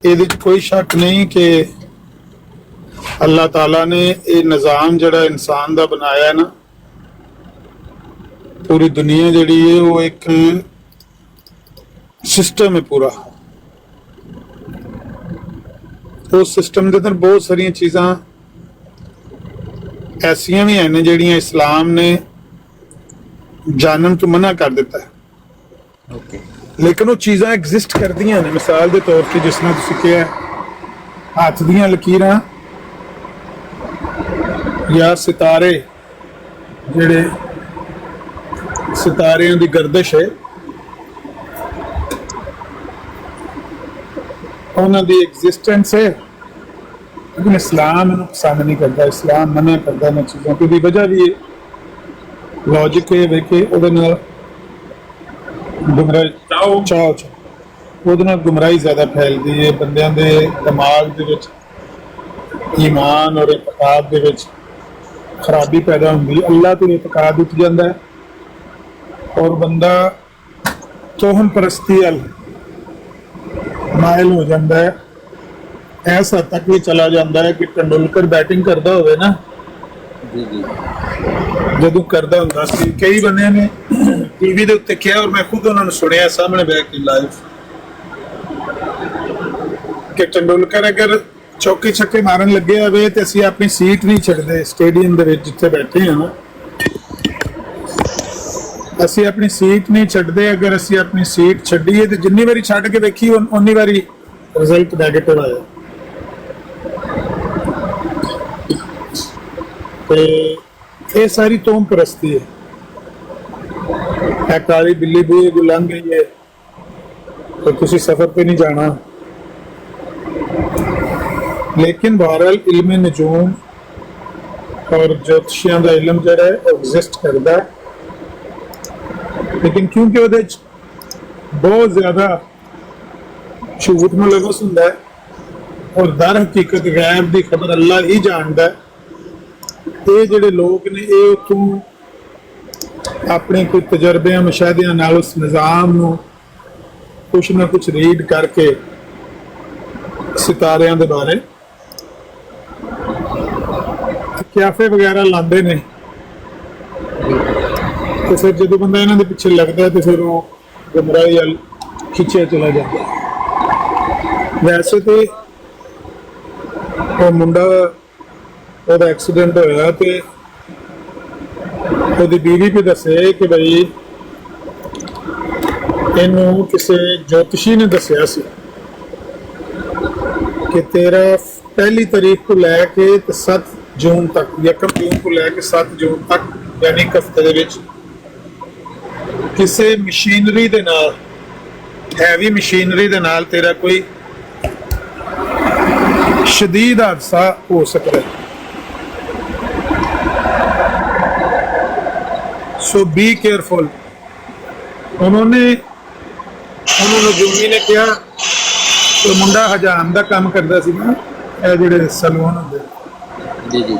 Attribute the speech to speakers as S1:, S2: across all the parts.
S1: ਇਹਦੇ 'ਚ ਕੋਈ ਸ਼ੱਕ ਨਹੀਂ ਕਿ अल्लाह ताला ने ये निज़ाम जड़ा इंसान का बनाया ना, पूरी दुनिया जड़ी है वो एक सिस्टम है पूरा। उस सिस्टम के अंदर बहुत सारिया चीज़ां ऐसियां भी हैं जड़ियां इस्लाम ने जानन तो मना कर दिता है, लेकिन वो चीज़ां एग्जिस्ट करदियां ने। मिसाल के तौर पर जिस तरह तुसीं कहा हाथ दियां लकीरां या सितारे, जिहड़े सितारियां दी गर्दिश है उन्हां दी एग्जिस्टेंस है, लेकिन इस्लाम इन्हूं पसंद नहीं करता। इस्लाम मना करता इन्हां चीज़ों की। दी वजह भी लॉजिक ये है कि उहदे नाल गुमराही ज़्यादा फैलदी है, बंदियां दे दिमाग दे विच ईमान और इतिकाद दे विच खराबी पैदा होंगी। अल्लाह तो इतिकाद उठ जाता है और बंदा तोहम परस्ती अल मायल हो जाता है। ऐसा हद तक भी चला जाता है कि तेंदुलकर बैटिंग करता होवे ना, जदों करता हुंदा सी, कई बंदे ने टीवी दे उत्ते किया और मैं खुद उन्होंने सुनिया सामने बैठ के लाइव कि तेंदुलकर अगर चौके छक्के मारन लगे हुए तो असीं अपनी सीट नहीं छड्डदे। स्टेडियम दे विच जिथे बैठे हैं असीं अपनी सीट नहीं छड्डदे। अगर असीं अपनी सीट छड्डीए तो जिन्नी बारी छड्ड के देखी उन्नी बारी रिजल्ट नैगेटिव आया। ते ये सारी तोम परस्ती है। काली बिल्ली बूहे को लंघ गई है तो तुसीं सफर पे नहीं जाना। लेकिन बहरहाल इल्म नजूम और ज्योतिषियों का इलम जड़ा है एग्जिस्ट करता है, लेकिन क्योंकि वो बहुत ज्यादा झूठ मुलवस होंदा है और दर हकीकत गैब की खबर अल्लाह ही जानता है। ये जिहड़े लोग ने ये उतों अपने कोई तजर्बे मुशाहिदियां नाल उस निज़ाम नूं कुछ ना कुछ रीड करके सितारियां दे बारे क्याफे वगैरह लाते ने, तो फिर जो बंदा इन्हों के पिछे लगता है तो फिर वो गुमराही अल खिंचिया चला जाता है। वैसे तो वो मुंडा ओहदा एक्सीडेंट होया तो ओहदी बीवी भी दसे कि भाई इनू किसी ज्योतिषी ने दसिया सी कि तेरा 1 तारीख को लैके 7 जून तक, 1 जून को लैके 7 जून तक, यानी एक हफ्ते दे विच किसी मशीनरी दे नाल, हैवी मशीनरी दे नाल तेरा कोई शदीद हादसा हो सकता है। सो बी केयरफुल। उन्होंने जूमी ने कहा तो मुंडा हजाम का काम करता सी ना, जिहड़े सैलून होंदे जी जी,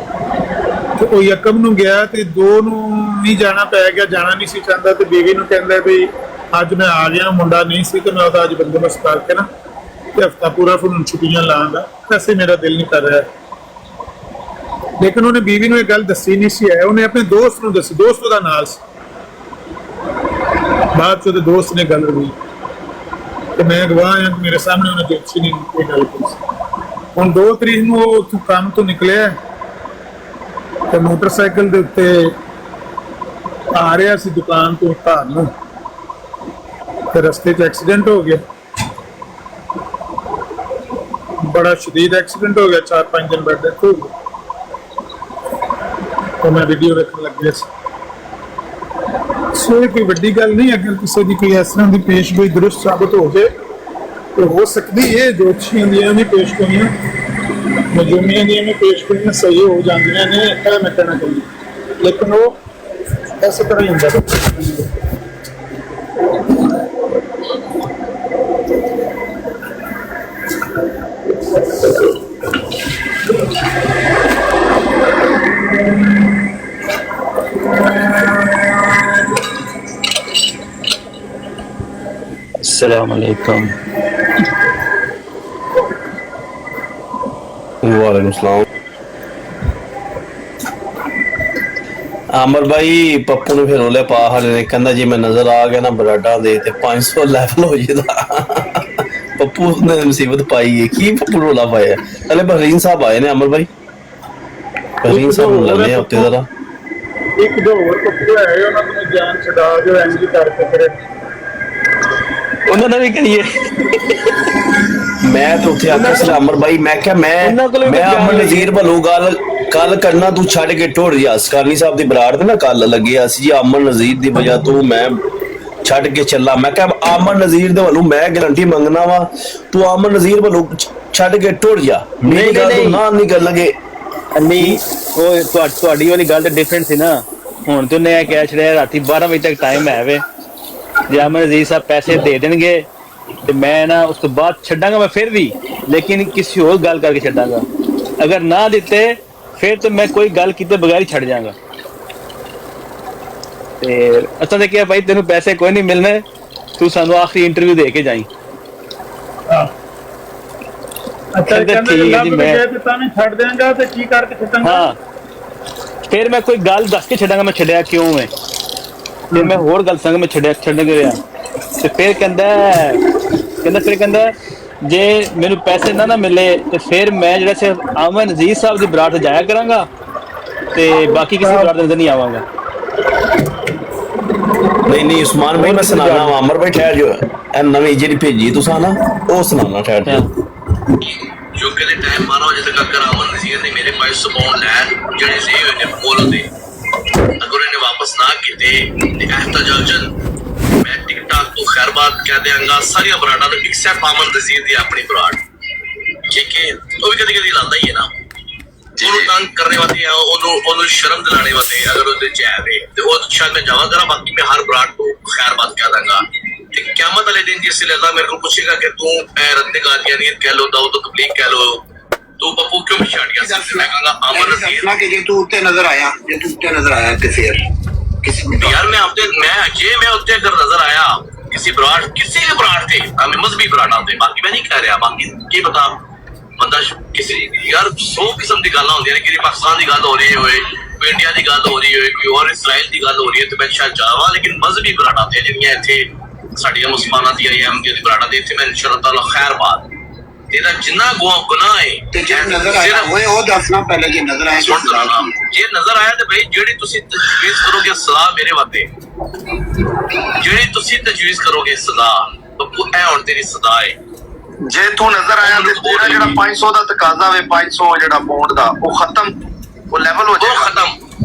S1: तो वो यकम नूं गया तो 2 नूं नहीं जाना पै गया, जाना नहीं सी चाहता। तो बीवी नूं कहंदा भी अज मैं आ गया, मुंडा नहीं सी तो मैं उहदा अज बंदोबस्त करके ना तो हफ्ता पूरा फिर छुट्टियां लांगा, वैसे मेरा दिल नहीं कर रहा। लेकिन उन्हें बीवी नूं ये गल दसी नहीं सी है, उन्हें अपने दोस्त नूं दसी, दोस्त उहदा नाल सी। बाद च उहदे दोस्त ने गल हुई तो मैं गवाह हाँ, मेरे सामने उन्हें ज्योतिषी ने ये गल की। हुण 2 तरीक नूं उत्थों काम तो निकलिया तो मोटरसाइकिल के उत्ते आ रहा सी दुकान तो घर नूं, तो रस्ते च एक्सीडेंट हो गया। बड़ा शदीद एक्सीडेंट हो गया, 4-5 दिन बाद डेथ हो गई। तो मैं वीडियो रखने लग गया। सो कोई वड्डी गल नहीं, अगर किसी की कोई इस तरह की पेशगोई दुरुस्त साबित हो जाए तो हो सकती है ज्योतिषियों दी भी पेशगोइयां, नजूमियों दी भी पेशगोइयां सही हो जांदियां ने, मैं कहना चाहिए। लेकिन वो इस तरह ही होंदा।
S2: अस्सलाम वालेकुम। वालेकुम सलाम। अमर भाई पप्पू ने फिर रोले पा हाले ने कहंदा जी मैं नजर आ गया ना बराडा दे ते 500 लेवल हो जाता। पप्पू ने मुसीबत पाई है की पप्पू रोला पाया। पहले बहरीन साहब आए ने अमर भाई, बहरीन साहब ने लन्ने हफ्ते जरा
S1: ਇੱਕ ਦੋ ਹੋਰ ਪੱਪੂ ਹੈ ਉਹਨਾਂ ਨੂੰ ਜਾਨ ਛਡਾ ਦਿਓ ਐਂਜੀ ਕਰਕੇ ਫਿਰ
S2: ਉਹਨਾਂ ਨੇ ਵੀ ਕਰੀਏ। ਮੈਂ ਤੇ ਉੱਥੇ ਆਖਿਆ ਸੀ ਅਮਰ ਭਾਈ ਮੈਂ ਕਿਹਾ ਮੈਂ ਅਮਰ ਨਜ਼ੀਰ ਵੱਲੋਂ ਗੱਲ ਕੱਲ ਕਰਨਾ ਤੂੰ ਛੱਡ ਕੇ ਢੋੜ ਜਾ ਸਕਾਨੀ ਸਾਹਿਬ ਦੀ ਬਰਾੜ ਤੇ ਨਾ ਕੱਲ ਲੱਗਿਆ ਸੀ ਜੀ ਅਮਰ ਨਜ਼ੀਰ ਦੀ ਵਜ੍ਹਾ ਤੋਂ ਮੈਂ ਛੱਡ ਕੇ ਚੱਲਾ। ਮੈਂ ਕਿਹਾ ਅਮਰ ਨਜ਼ੀਰ ਦੇ ਵੱਲੋਂ ਮੈਂ ਗਰੰਟੀ ਮੰਗਣਾ ਵਾ ਤੂੰ ਅਮਰ ਨਜ਼ੀਰ ਵੱਲੋਂ ਛੱਡ ਕੇ ਢੋੜ ਜਾ। ਮੇਰੀ ਗੱਲ ਤੋਂ ਨਾ ਨਹੀਂ ਗੱਲ ਲਗੇ
S3: ਨਹੀਂ ਉਹ ਤੁਹਾਡੀ ਵਾਲੀ ਗੱਲ ਤੇ ਡਿਫਰੈਂਟ ਸੀ ਨਾ। ਹੁਣ ਤੇ ਉਹਨੇ ਕਹਿ ਛੜਿਆ ਰਾਤੀ 12 ਵਜੇ ਤੱਕ ਟਾਈਮ ਹੈ ਵੇ ਜੇ ਅਮਰ ਅਜ਼ੀਜ਼ ਸਾਹਿਬ ਪੈਸੇ ਦੇ ਦੇਣਗੇ ਤੇ ਮੈਂ ਨਾ ਉਸ ਤੋਂ ਬਾਅਦ ਛੱਡਾਂਗਾ ਮੈਂ ਫਿਰ ਵੀ, ਲੇਕਿਨ ਕਿਸੇ ਹੋਰ ਗੱਲ ਕਰਕੇ ਛੱਡਾਂਗਾ। ਅਗਰ ਨਾ ਦਿੱਤੇ ਫਿਰ ਤੇ ਮੈਂ ਕੋਈ ਗੱਲ ਕੀਤੇ ਬਗੈਰ ਹੀ ਛੱਡ ਜਾਵਾਂਗਾ। ਤੇ ਅਸਾਂ ਨੇ ਕਿਹਾ ਭਾਈ ਤੈਨੂੰ ਪੈਸੇ ਕੋਈ ਨਹੀਂ ਮਿਲਣੇ, ਤੂੰ ਸਾਨੂੰ ਆਖਰੀ ਇੰਟਰਵਿਊ ਦੇ ਕੇ ਜਾਈਂ।
S1: ਅੱਛਾ ਕਹਿੰਦੇ ਲੱਭ ਕੇ ਤੇ ਤਾਂ ਨਹੀਂ ਛੱਡ ਦੇਂਗਾ ਤੇ ਕੀ ਕਰਕੇ ਛੱਡਾਂਗਾ।
S3: ਹਾਂ ਫਿਰ ਮੈਂ ਕੋਈ ਗੱਲ ਦੱਸ ਕੇ ਛੱਡਾਂਗਾ ਮੈਂ ਛੱਡਿਆ ਕਿਉਂ ਹੈ ਤੇ ਮੈਂ ਹੋਰ ਗੱਲ ਸੰਗ ਮੈਂ ਛੱਡ ਗਿਆ ਤੇ ਫਿਰ ਕਹਿੰਦਾ ਜੇ ਮੈਨੂੰ ਪੈਸੇ ਨਾ ਮਿਲੇ ਤੇ ਫਿਰ ਮੈਂ ਜਿਹੜਾ ਸਿਰਫ ਅਮਨ ਅਜ਼ੀਜ਼ ਸਾਹਿਬ ਦੀ ਬਰਾਤ ਜਾਇਆ ਕਰਾਂਗਾ ਤੇ ਬਾਕੀ ਕਿਸੇ ਬਰਾਤ ਦੇ ਅੰਦਰ ਨਹੀਂ ਆਵਾਂਗਾ।
S2: नहीं उस्मान भाई मैं सुनाना वा अमर भाई ठहर जो नवी जी भेजी तुसा ना वो सुनाना ठहर जो
S4: जो कहते टाइम 12 बजे तक अगर अमन नज़ीर ने मेरे पास सुबह लैन जड़े से हुए ने बोलो दे अगर इन्हें वापस ना कीते ते एहतजाजन मैं टिकटॉक तो खैर बात कह देंगा सारी बराड़ा तो एक्सेप्ट अमन नज़ीर दी अपनी बराड़ ठीक है वो भी कभी लाता ही है ना ਉਹਨੂੰ ਤੰਗ ਕਰਨੇ ਵਾਲੇ ਆ ਉਹਨੂੰ ਸ਼ਰਮ ਦਿਲਾਣੇ ਵਾਲੇ ਅਗਰ ਉਹਦੇ ਚਾਹੇ ਤੇ ਉਹ ਸ਼ਾਇਦ ਮੈਂ ਜਾਵਾ ਕਰਾਂ ਬਾਕੀ ਮੈਂ ਹਰ ਬਰਾੜ ਨੂੰ ਖੈਰ ਬਾਤ ਕਹਿ ਦਾਂਗਾ ਤੇ ਕਿਆਮਤ ਵਾਲੇ ਦਿਨ ਜਿਸ ਵੇਲੇ ਅੱਲਾਹ ਮੇਰੇ ਕੋਲ ਪੁੱਛੇਗਾ ਕਿ ਤੂੰ ਰੱਦ ਕਾਦੀਆਨੀਅਤ ਕਹਿ ਲੋ ਦਾਊਦ ਤਬਲੀਗ ਕਹਿ ਲੋ ਤੂੰ ਪੱਪੂ ਕਿਉਂ ਛੱਡ ਗਿਆ ਸੀ ਮੈਂ ਕਹਾਂਗਾ ਅਮਨ ਨਜ਼ੀਰ
S5: ਕਿ ਜੇ ਤੂੰ ਉੱਤੇ ਨਜ਼ਰ ਆਇਆ ਤੇ ਫਿਰ
S4: यार मैं उत्ते अगर नजर आया किसी भी बराड़ थे हमें मजहबी बराड़ आते बाकी मैं नहीं कह रहा बाकी ये बता बंदा किसी यार 100 किस्म की गल होंदी है कि पाकिस्तान की गल हो रही होए कोई इंडिया की गल हो रही होए कोई और इसराइल की गल हो रही है तो मैं शायद जावा लेकिन मजहबी बराड़ा थे जिहड़ियां इत्थे साडियां मुसलमानां दी अहमदियत दी बराड़ा दे इत्थे मैं इंशाअल्लाह ताला खैर बात तेरा जिन्ना गुनाह है
S5: ਤੇ ਜੇ ਨਜ਼ਰ ਆਇਆ ਹੋਏ ਉਹ ਦੱਸਣਾ ਪਹਿਲੇ ਜੇ ਨਜ਼ਰ ਆਇਆ
S4: सुन दराना जे नजर आया तो भाई जेड़ी तुसी तजवीज करोगे सदा मेरे वास्ते जेड़ी तुसी तजवीज करोगे सदा तो ऐ हुण तेरी सदा है
S6: ਜੇ ਤੂੰ ਨਜ਼ਰ ਆਇਆ ਤੇ ਤੇਰਾ ਜਿਹੜਾ 500 ਦਾ ਤਕਾਜ਼ਾ ਵੇ 500 ਜਿਹੜਾ ਪੌਂਡ ਦਾ ਉਹ ਖਤਮ ਉਹ ਲੈਵਲ ਹੋ
S4: वो
S6: ਜਾਏਗਾ
S4: खत्म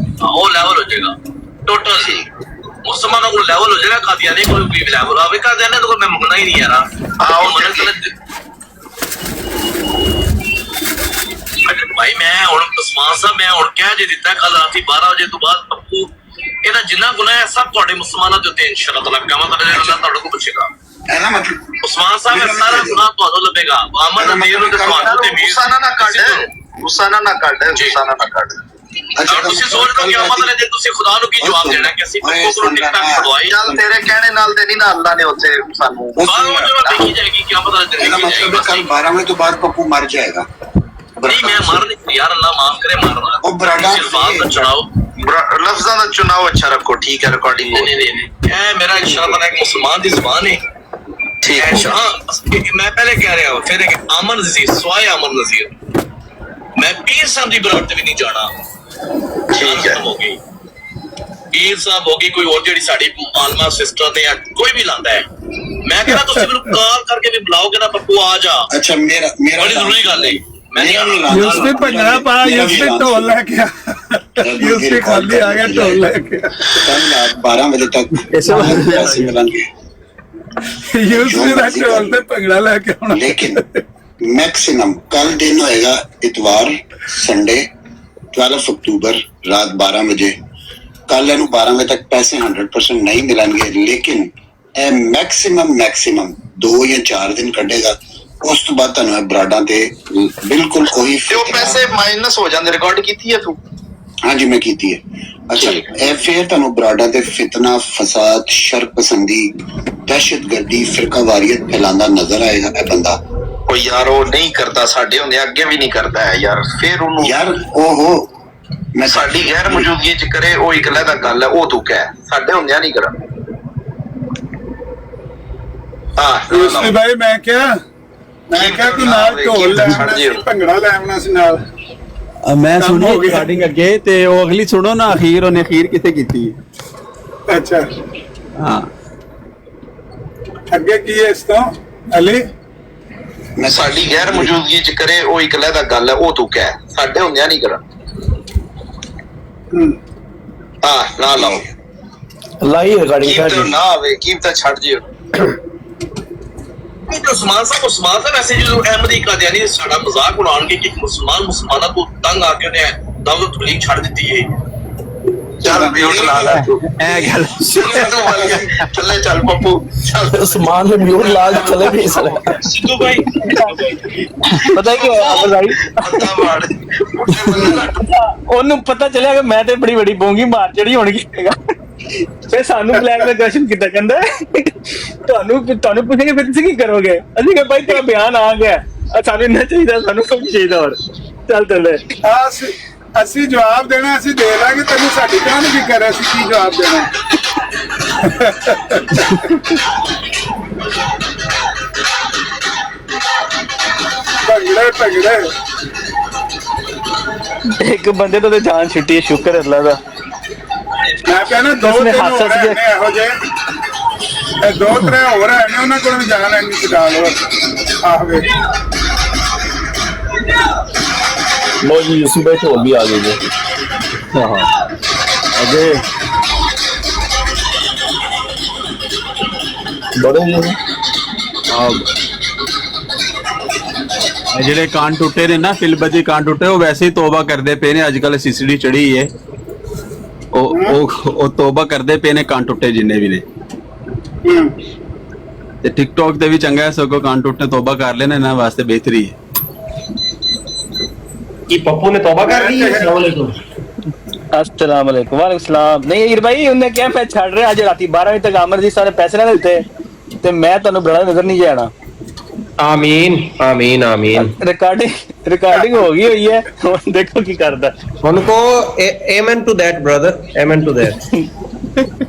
S4: वो लेवल हो जाएगा टोटल मुसलमानों को लेवल हो जाएगा कादियानी को भी लेवल आवे कादियानी तो मैं मंगना ही नहीं यार
S6: हाँ,
S4: भाई मैं हुण उस्मान साहब मैं हुण कह जे दित्ता कल राती 12 बजे तो बाद पप्पू ਇਹਦਾ ਜਿੰਨਾ ਗੁਨਾਹ ਹੈ ਸਭ ਤੁਹਾਡੇ ਮੁਸਲਮਾਨਾਂ ਦੇ ਉੱਤੇ ਇਨਸ਼ਾਅੱਲਾਹ ਤਾਲਾ ਕਮਾ ਕਰ ਅੱਲਾਹ ਤੁਹਾਡੇ ਕੋਲ ਪੁੱਛੇਗਾ
S5: ਇਹਦਾ ਮਤਲਬ
S4: ਉਸਮਾਨ ਸਾਹਿਬ ਇਹ ਸਾਰਾ ਗੁਨਾਹ ਤੁਹਾਨੂੰ ਲੱਭੇਗਾ ਅਮਨ ਨਜ਼ੀਰ ਨੂੰ ਤੇ ਤੁਹਾਨੂੰ ਤੇ ਮੀਰ
S6: ਗੁੱਸਾ ਨਾ ਕੱਢ ਗੁੱਸਾ ਨਾ ਕੱਢ
S4: ਅੱਛਾ ਤੁਸੀਂ ਸੋਚ ਲਓ ਕਿ ਅਮਨ ਨੇ ਤੁਸੀਂ ਖੁਦਾ ਨੂੰ ਕੀ ਜਵਾਬ ਦੇਣਾ ਕਿ ਅਸੀਂ ਪੱਪੂ ਨੂੰ ਟਿਕਟਾਕ ਛੁਡਵਾਈ
S6: ਚੱਲ ਤੇਰੇ ਕਹਿਣੇ ਨਾਲ ਤੇ ਨਹੀਂ ਨਾ ਅੱਲਾ ਨੇ ਉੱਥੇ ਸਾਨੂੰ
S4: ਬਾਹਰ ਉਹ ਜਦੋਂ ਦੇਖੀ ਜਾਏਗੀ ਕਿ ਅਮਨ ਦਾ
S5: ਇਹਦਾ
S4: ਦੇਖੀ
S5: ਮਤਲਬ ਕੱਲ
S4: ਜਾਏਗੀ
S5: 12 ਵਜੇ ਤੋਂ ਬਾਅਦ ਪੱਪੂ ਮਰ ਜਾਏਗਾ।
S4: ਨਹੀਂ ਮੈਂ ਮਾਰ ਨਹੀਂ ਯਾਰ ਅੱਲਾਹ ਮਾਫ ਕਰੇ ਮਾਰਨਾ
S5: ਉਹ ਬਰਾਡਾ
S4: ਸਿਰਫਾਤ ਦਾ ਚੁਣਾਓ
S6: ਲਫ਼ਜ਼ਾਂ ਦਾ ਚੁਣਾਵ ਅੱਛਾ ਰੱਖੋ ਠੀਕ ਹੈ ਰਿਕਾਰਡਿੰਗ ਹੋ
S4: नहीं ਇਹ ਮੇਰਾ इंशाअल्लाह एक मुसलमान ਦੀ ਜ਼ੁਬਾਨ ਹੈ
S6: ਠੀਕ
S4: हाँ मैं पहले कह रहा हूँ फिर अमन नज़ीर स्वाय अमन नज़ीर मैं पीर साहब की बरात भी नहीं जाना
S6: ठीक है
S4: हो गई पीर साहब होगी कोई और जेडी साडी आलमा सिस्टर ने या कोई भी लांदा है मैं कह रहा तुसी मेनू कॉल करके भी बुलाओगे ना पप्पू आ जा
S5: ਅੱਛਾ ਮੇਰਾ
S4: बड़ी जरूरी गल है मैं नहीं आना
S1: ਯੂਸ ਤੇ ਭੰਗੜਾ ਪਾ ਯੂਸ ਤੇ ਢੋਲ ਲੈ ਕੇ ਯੂਸ ਤੇ ਖਾਲੀ ਆ ਗਿਆ ਢੋਲ ਲੈ ਕੇ
S5: ਕੱਲ ਰਾਤ 12 ਵਜੇ ਤੱਕ ਪੈਸੇ ਮਿਲਣਗੇ
S1: ਯੂਸ ਤੇ ਢੋਲ ਤੇ ਭੰਗੜਾ ਲੈ ਕੇ ਆਉਣਾ
S5: लेकिन मैक्सिमम कल दिन होएगा इतवार संडे 12 अक्टूबर रात 12 बजे कल इन 12 बजे तक पैसे 100% नहीं मिलेंगे लेकिन मैक्सिमम 2 या 4 दिन कटेगा उस तो बाद तुहानू बराडा ते बिल्कुल कोई
S6: ਤੇ ਉਹ ਪੈਸੇ ਮਾਈਨਸ ਹੋ ਜਾਂਦੇ ਰਿਕਾਰਡ ਕੀਤੀ ਹੈ ਤੂੰ
S5: हाँ जी मैं की है। अच्छा ए फिर तुहानू बराडा ते फितना फसाद शर पसंदी दहशत गर्दी फिरका वारियत फैलांदा नजर आएगा ए बंदा
S6: ਉਹ ਯਾਰ ਉਹ ਨਹੀਂ ਕਰਦਾ, ਸਾਡੇ ਹੁੰਦੇ ਅੱਗੇ ਵੀ ਨਹੀਂ ਕਰਦਾ ਹੈ ਯਾਰ, ਫਿਰ ਉਹਨੂੰ
S5: ਯਾਰ ਓਹੋ ਮੈਂ
S6: ਸਾਡੀ ਗੈਰ ਮੌਜੂਦਗੀ ਚ ਕਰੇ ਉਹ ਇੱਕ ਅਲੱਗ ਗੱਲ ਹੈ, ਉਹ ਤੂੰ ਕਹਿ, ਸਾਡੇ ਹੁੰਦਿਆਂ ਨਹੀਂ ਕਰਨ।
S1: ਯੂਸਫੀ ਭਾਈ ਮੈਂ ਕਿਹਾ ਕਿ ਨਾਲ ਢੋਲ ਲੈ ਆਉਣਾ ਸੀ, ਭੰਗੜਾ ਲੈ ਆਉਣਾ ਸੀ ਨਾਲ।
S7: ਮੈਂ
S1: ਕੰਮ ਹੋ
S7: ਸੁਣੀ
S1: ਗਿਆ।
S7: ਰਿਕਾਰਡਿੰਗ ਅੱਗੇ ਤੇ ਉਹ ਅਗਲੀ ਸੁਣੋ ਨਾ, ਉਹਨੇ ਅਖੀਰ ਕਿੱਥੇ ਕੀਤੀ ਹੈ।
S1: ਅੱਛਾ
S7: ਹਾਂ
S1: ਅੱਗੇ ਕੀ ਹੈ ਇਸ ਤੋਂ ਅਲੀ?
S5: ਮੈਂ
S6: ਸਾਡੀ ਗੈਰ ਮੌਜੂਦਗੀ ਚ ਕਰੇ ਉਹ ਇੱਕ ਅਲੱਗ ਗੱਲ ਹੈ, ਉਹ ਤੂੰ ਕਹਿ, ਸਾਡੇ ਹੁੰਦਿਆਂ ਨਹੀਂ ਕਰਨ। ਨਾ ਲਾਓ
S2: ਲਾਈ ਰਿਕਾਰਡਿੰਗ
S6: ਕੀਮਤ
S2: ਸਾਡੀ
S6: ਨਾ ਆਵੇ, ਕੀਮਤ ਛੱਡ ਜਿਓ।
S4: जो उस्मान साहब ऐसे जो अहमदी कादियानी साडा मजाक उड़ाएंगे कि मुसलमाना को तंग आके उन्हें दावत तबलीग छड़ दी है।
S6: ਚੱਲ ਮਿਊਟ ਲਾ ਲੈ
S7: ਇਹ ਗੱਲ
S6: ਚੱਲੇ ਚੱਲ ਪੱਪੂ ਚੱਲ।
S2: ਉਸਮਾਨ ਨੇ ਮਿਊਟ ਲਾ ਕੇ ਚਲੇ ਗਏ ਸਾਲੇ।
S4: सिद्धू भाई
S3: ਪਤਾ ਕੀ ਹੋਇਆ ਅਮਰ ਭਾਈ,
S6: ਪੱਤਾ ਮਾਰ ਉੱਠੇ ਬੰਦੇ ਲੱਟ।
S3: ਉਹਨੂੰ ਪਤਾ ਚੱਲਿਆ ਕਿ ਮੈਂ ਤੇ ਬੜੀ ਵੱਡੀ ਬੋਂਗੀ ਮਾਰ ਚੜੀ ਹੋਣਗੀ। ਫਿਰ ਸਾਨੂੰ ਬਲੈਕ ਕੁਐਸਚਨ ਕੀਤਾ, ਕਹਿੰਦਾ ਤੁਹਾਨੂੰ ਪੁੱਛेंगे ਫਿਰ ਤੁਸੀਂ ਕੀ ਕਰੋਗੇ? ਅਸੀਂ ਕਿਹਾ ਭਾਈ ਤੇਰਾ ਬਿਆਨ ਆ ਗਿਆ, ਸਾਨੂੰ ਇੰਨਾ ਚਾਹੀਦਾ, ਸਾਨੂੰ ਕੁਝ ਚਾਹੀਦਾ ਹੋਰ। ਚੱਲ ਚੱਲੇ
S1: ਅਸੀਂ ਜਵਾਬ ਦੇਣਾ, ਅਸੀਂ ਦੇ ਲਾਂਗੇ ਤੈਨੂੰ, ਸਾਡੀ ਕਾਹ ਨੂੰ ਕੀ ਕਰੇ, ਅਸੀਂ ਕੀ ਜਵਾਬ ਦੇਣਾ। ਭੰਗੜੇ
S3: ਇੱਕ ਬੰਦੇ ਤੋਂ ਤੇ ਜਾਨ ਛੁੱਟੀ ਹੈ, ਸ਼ੁਕਰ ਹੈ ਅੱਲਾ ਦਾ।
S1: ਮੈਂ ਕਹਿੰਦਾ ਦੋ
S3: ਉਸਨੇ
S1: ਤਿੰਨ
S3: ਹੱਸ
S1: ਹੋਰ
S3: ਹੱਸ ਕੇ-
S1: ਨੇ ਇਹੋ ਜਿਹੇ, ਇਹ ਦੋ ਤਰੇ ਹੋਰ ਹੈ ਨੇ, ਉਹਨਾਂ ਕੋਲ ਵੀ ਜਾਣ ਐਨੀ ਚਕਾ ਲੋ ਆਹਵੇ।
S2: लो जी यूसुफ भाई ढोल भी आ गए जी।
S7: ਅਜੇ
S2: बड़े जी
S7: ਇਹ ਜਿਹੜੇ ਕਾਨ ਟੁੱਟੇ ਨੇ ਨਾ, ਫਿਲਬਦੀ ਕਾਨ ਟੁੱਟੇ, ਉਹ ਵੈਸੇ ਹੀ ਤੋਬਾ ਕਰਦੇ ਪਏ ਨੇ। ਅੱਜ ਕੱਲ ਸੀਸੀਡੀ ਚੜੀ ਹੈ, ਉਹ ਤੋਬਾ ਕਰਦੇ ਪਏ ਨੇ ਕਾਨ ਟੁੱਟੇ ਜਿੰਨੇ ਵੀ ਨੇ। ਤੇ ਟਿਕਟੌਕ ਤੇ ਵੀ ਚੰਗਾ ਹੈ, ਸਗੋਂ ਕਾਨ ਟੁੱਟੇ ਤੋਬਾ ਕਰ ਲੈਣਾ, ਇਹਨਾਂ ਵਾਸਤੇ ਬਿਹਤਰੀ ਹੈ।
S8: कि पप्पू ने तौबा कर ली है? अस्सलाम वालेकुम।
S3: अस्सलाम वालेकुम। वालेकुम सलाम। नहीं हीर भाई, उन्हें क्या मैं छड़ रहा आज राती 12 बजे तक आमर जी सारे पैसे ना देते ते मैं ਤੁਹਾਨੂੰ ਬੜਾ ਨਜ਼ਰ ਨਹੀਂ ਜਾਣਾ।
S8: आमीन आमीन आमीन।
S3: रिकॉर्डिंग हो गई हुई है, ਹੁਣ ਦੇਖੋ ਕੀ ਕਰਦਾ।
S8: उनको amen to that brother, amen to that।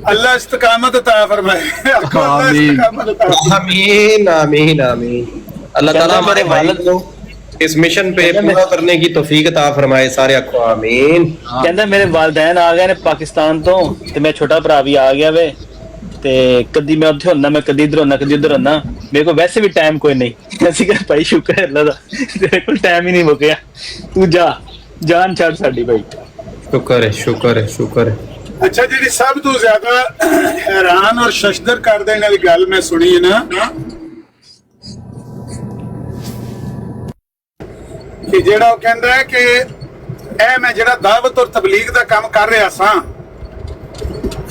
S1: अल्लाह इस्तकामत अता फरमाए। अल्लाह इस्तकामत अता फरमाए।
S8: आमीन आमीन आमीन। अल्लाह ताला हमारे वालिद को इस मिशन पे पूरा करने की तौफीक अता फरमाए, सारे आखो आमीन।
S3: ਕਹਿੰਦਾ ਮੇਰੇ ਵਾਲਿदैन ਆ ਗਏ ਨੇ ਪਾਕਿਸਤਾਨ ਤੋਂ ਤੇ ਮੈਂ ਛੋਟਾ ਭਰਾ ਵੀ ਆ ਗਿਆ ਵੇ, ਤੇ ਕਦੀ ਮੈਂ ਉੱਥੇ ਹੁੰਦਾ, ਮੈਂ ਕਦੀ ਇਧਰ ਹੁੰਦਾ ਕਦੀ ਉਧਰ ਹੁੰਦਾ, ਮੇਰੇ ਕੋਲ ਵੈਸੇ ਵੀ ਟਾਈਮ ਕੋਈ ਨਹੀਂ। ਅਸੀਂ ਕਹਿੰਦੇ ਭਾਈ ਸ਼ੁਕਰ ਹੈ ਅੱਲਾ ਦਾ, ਤੇਰੇ ਕੋਲ ਟਾਈਮ ਹੀ ਨਹੀਂ ਮੁੱਕਿਆ, ਤੂੰ ਜਾ ਜਾਨ ਛੱਡ ਸਾਡੀ ਭਾਈ।
S8: शुक्र है शुक्र है शुक्र है।
S1: अच्छा जी, सब तो ज्यादा हैरान और शशदर कर देने वाली गल मैं सुनी है ना कि जेड़ा वो कहंदा है कि ए मैं जेड़ा दावत और तबलीग दा काम कर रहा सां,